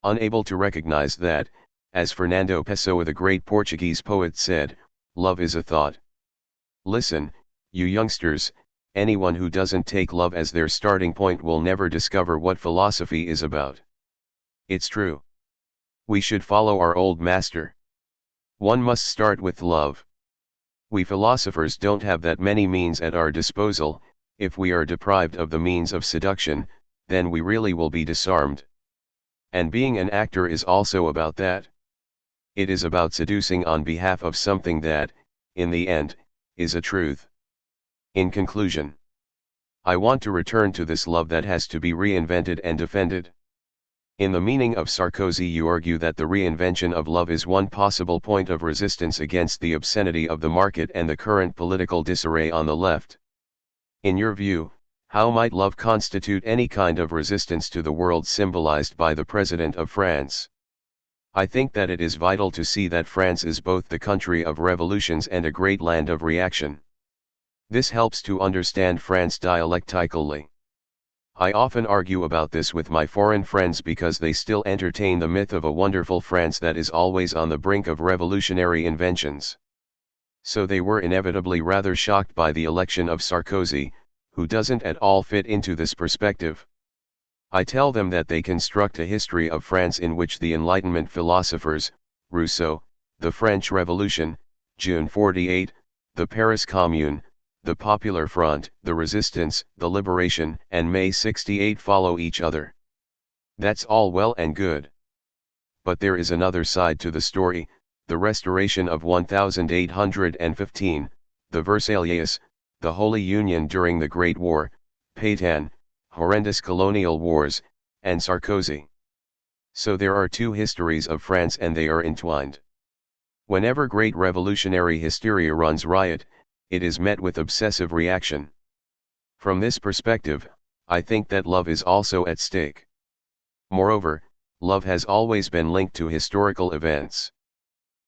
Unable to recognize that, as Fernando Pessoa the great Portuguese poet said, love is a thought. Listen, you youngsters, anyone who doesn't take love as their starting point will never discover what philosophy is about. It's true. We should follow our old master. One must start with love. We philosophers don't have that many means at our disposal. If we are deprived of the means of seduction, then we really will be disarmed. And being an actor is also about that. It is about seducing on behalf of something that, in the end, is a truth. In conclusion, I want to return to this love that has to be reinvented and defended. In the meaning of Sarkozy, you argue that the reinvention of love is one possible point of resistance against the obscenity of the market and the current political disarray on the left. In your view, how might love constitute any kind of resistance to the world symbolized by the President of France? I think that it is vital to see that France is both the country of revolutions and a great land of reaction. This helps to understand France dialectically. I often argue about this with my foreign friends because they still entertain the myth of a wonderful France that is always on the brink of revolutionary inventions. So they were inevitably rather shocked by the election of Sarkozy, who doesn't at all fit into this perspective. I tell them that they construct a history of France in which the Enlightenment philosophers, Rousseau, the French Revolution, June 48, the Paris Commune, the Popular Front, the Resistance, the Liberation, and May 68 follow each other. That's all well and good. But there is another side to the story, the Restoration of 1815, the Versailles, the Holy Union during the Great War, Pétain, horrendous colonial wars, and Sarkozy. So there are two histories of France and they are entwined. Whenever great revolutionary hysteria runs riot, it is met with obsessive reaction. From this perspective, I think that love is also at stake. Moreover, love has always been linked to historical events.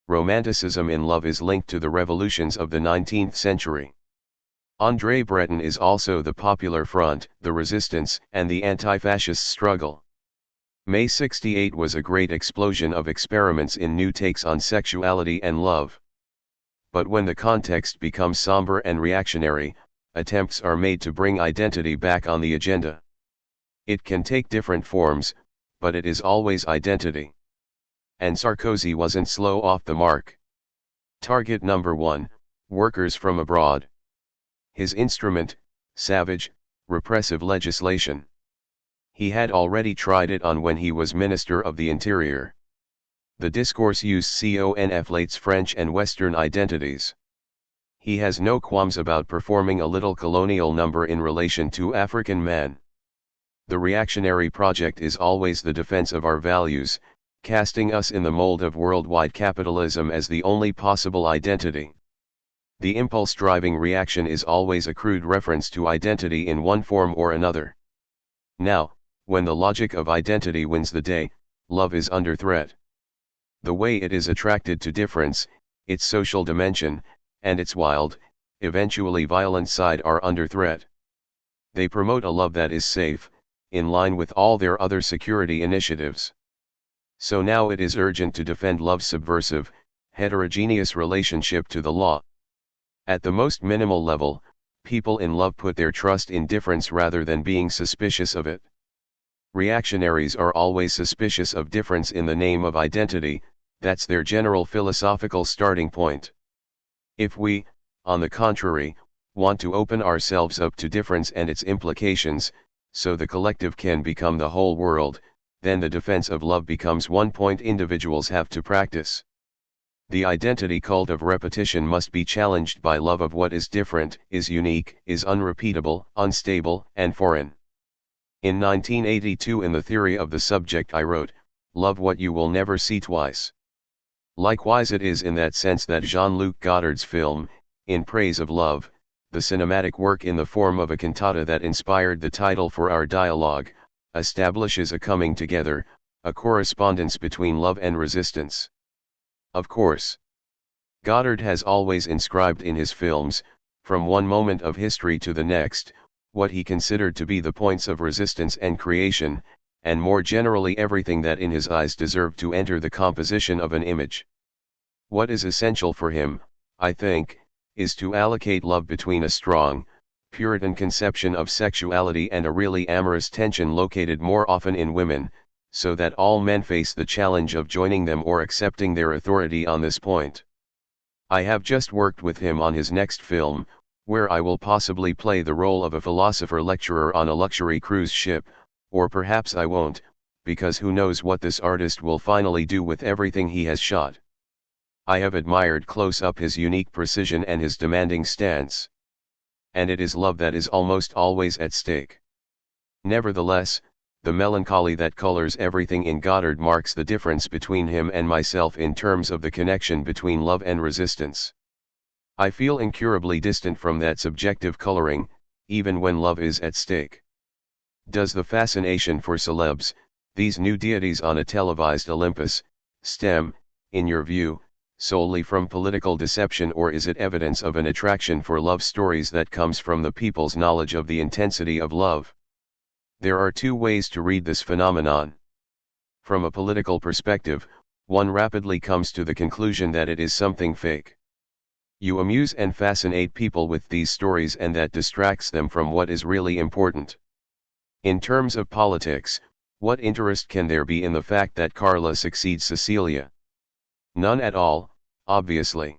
Romanticism in love is linked to the revolutions of the 19th century. André Breton is also the Popular Front, the Resistance, and the anti-fascist struggle. May 68 was a great explosion of experiments in new takes on sexuality and love. But when the context becomes somber and reactionary, attempts are made to bring identity back on the agenda. It can take different forms, but it is always identity. And Sarkozy wasn't slow off the mark. Target number 1, workers from abroad. His instrument, savage, repressive legislation. He had already tried it on when he was Minister of the Interior. The discourse used conflates French and Western identities. He has no qualms about performing a little colonial number in relation to African men. The reactionary project is always the defense of our values, casting us in the mold of worldwide capitalism as the only possible identity. The impulse-driving reaction is always a crude reference to identity in one form or another. Now, when the logic of identity wins the day, love is under threat. The way it is attracted to difference, its social dimension, and its wild, eventually violent side are under threat. They promote a love that is safe, in line with all their other security initiatives. So now it is urgent to defend love's subversive, heterogeneous relationship to the law. At the most minimal level, people in love put their trust in difference rather than being suspicious of it. Reactionaries are always suspicious of difference in the name of identity, that's their general philosophical starting point. If we, on the contrary, want to open ourselves up to difference and its implications, so the collective can become the whole world, then the defense of love becomes one point individuals have to practice. The identity cult of repetition must be challenged by love of what is different, is unique, is unrepeatable, unstable, and foreign. In 1982 in The Theory of the Subject I wrote, "Love what you will never see twice." Likewise it is in that sense that Jean-Luc Godard's film, In Praise of Love, the cinematic work in the form of a cantata that inspired the title for our dialogue, establishes a coming together, a correspondence between love and resistance. Of course, Godard has always inscribed in his films, from one moment of history to the next, what he considered to be the points of resistance and creation, and more generally everything that in his eyes deserved to enter the composition of an image. What is essential for him, I think, is to allocate love between a strong, Puritan conception of sexuality and a really amorous tension located more often in women, so that all men face the challenge of joining them or accepting their authority on this point. I have just worked with him on his next film, where I will possibly play the role of a philosopher lecturer on a luxury cruise ship, or perhaps I won't, because who knows what this artist will finally do with everything he has shot. I have admired close up his unique precision and his demanding stance. And it is love that is almost always at stake. Nevertheless, the melancholy that colors everything in Godard marks the difference between him and myself in terms of the connection between love and resistance. I feel incurably distant from that subjective coloring, even when love is at stake. Does the fascination for celebs, these new deities on a televised Olympus, stem, in your view, solely from political deception, or is it evidence of an attraction for love stories that comes from the people's knowledge of the intensity of love? There are two ways to read this phenomenon. From a political perspective, one rapidly comes to the conclusion that it is something fake. You amuse and fascinate people with these stories and that distracts them from what is really important. In terms of politics, what interest can there be in the fact that Carla succeeds Cecilia? None at all, obviously.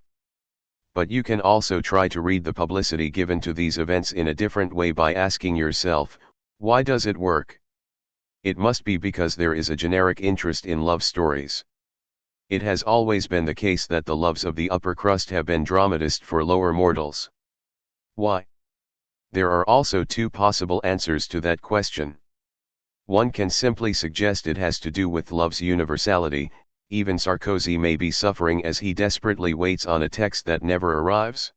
But you can also try to read the publicity given to these events in a different way by asking yourself, why does it work? It must be because there is a generic interest in love stories. It has always been the case that the loves of the upper crust have been dramatized for lower mortals. Why? There are also two possible answers to that question. One can simply suggest it has to do with love's universality. Even Sarkozy may be suffering as he desperately waits on a text that never arrives.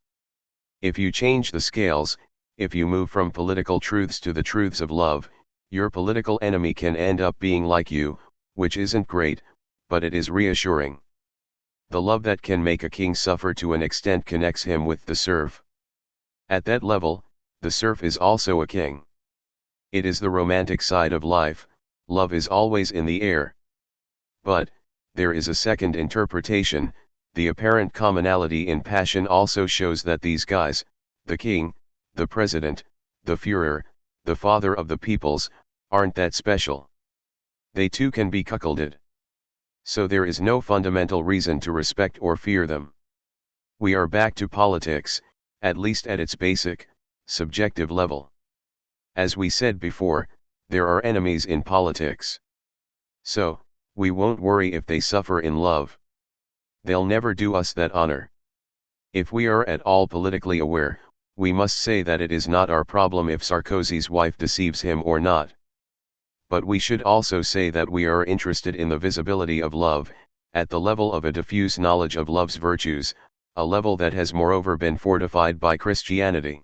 If you change the scales, if you move from political truths to the truths of love, your political enemy can end up being like you, which isn't great, but it is reassuring. The love that can make a king suffer to an extent connects him with the serf. At that level, the serf is also a king. It is the romantic side of life, love is always in the air. But, there is a second interpretation. The apparent commonality in passion also shows that these guys, the king, the president, the Führer, the father of the peoples, aren't that special. They too can be cuckolded. So there is no fundamental reason to respect or fear them. We are back to politics, at least at its basic, subjective level. As we said before, there are enemies in politics. So, we won't worry if they suffer in love. They'll never do us that honor. If we are at all politically aware, we must say that it is not our problem if Sarkozy's wife deceives him or not. But we should also say that we are interested in the visibility of love, at the level of a diffuse knowledge of love's virtues, a level that has moreover been fortified by Christianity.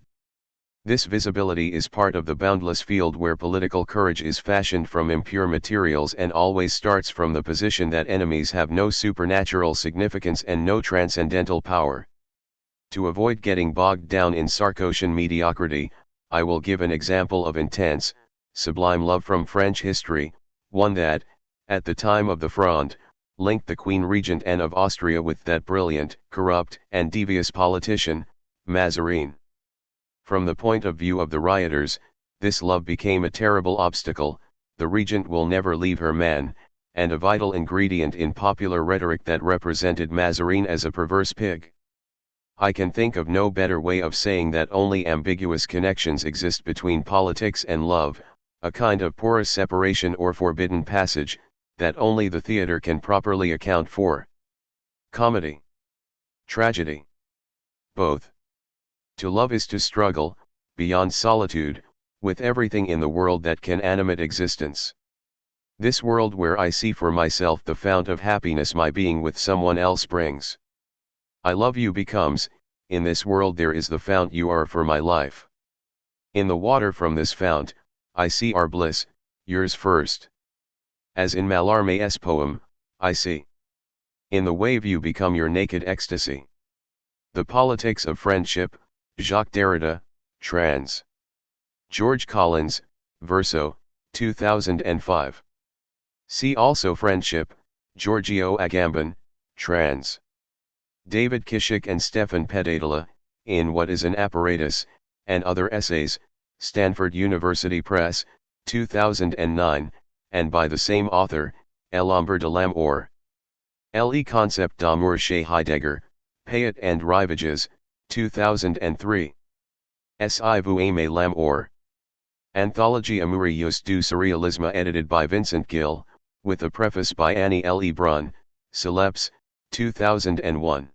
This visibility is part of the boundless field where political courage is fashioned from impure materials and always starts from the position that enemies have no supernatural significance and no transcendental power. To avoid getting bogged down in Sarkozian mediocrity, I will give an example of intense, sublime love from French history, one that, at the time of the Fronde, linked the Queen Regent Anne of Austria with that brilliant, corrupt, and devious politician, Mazarin. From the point of view of the rioters, this love became a terrible obstacle. The regent will never leave her man, and a vital ingredient in popular rhetoric that represented Mazarin as a perverse pig. I can think of no better way of saying that only ambiguous connections exist between politics and love, a kind of porous separation or forbidden passage, that only the theatre can properly account for. Comedy. Tragedy. Both. To love is to struggle, beyond solitude, with everything in the world that can animate existence. This world where I see for myself the fount of happiness my being with someone else brings. I love you becomes, in this world there is the fount you are for my life. In the water from this fount, I see our bliss, yours first. As in Mallarmé's poem, I see. In the wave you become your naked ecstasy. The Politics of Friendship, Jacques Derrida, trans. George Collins, Verso, 2005. See also Friendship, Giorgio Agamben, trans. David Kishik and Stefan Pedadala, in What is an Apparatus, and Other Essays, Stanford University Press, 2009, and by the same author, L'Ombre de l'amour. Le Concept d'amour chez Heidegger, Payet and Rivages, 2003. Si vous aimez l'amour. Anthologie amoureuse du surrealisme edited by Vincent Gill, with a preface by Annie L. E. Brun, Celeps, 2001.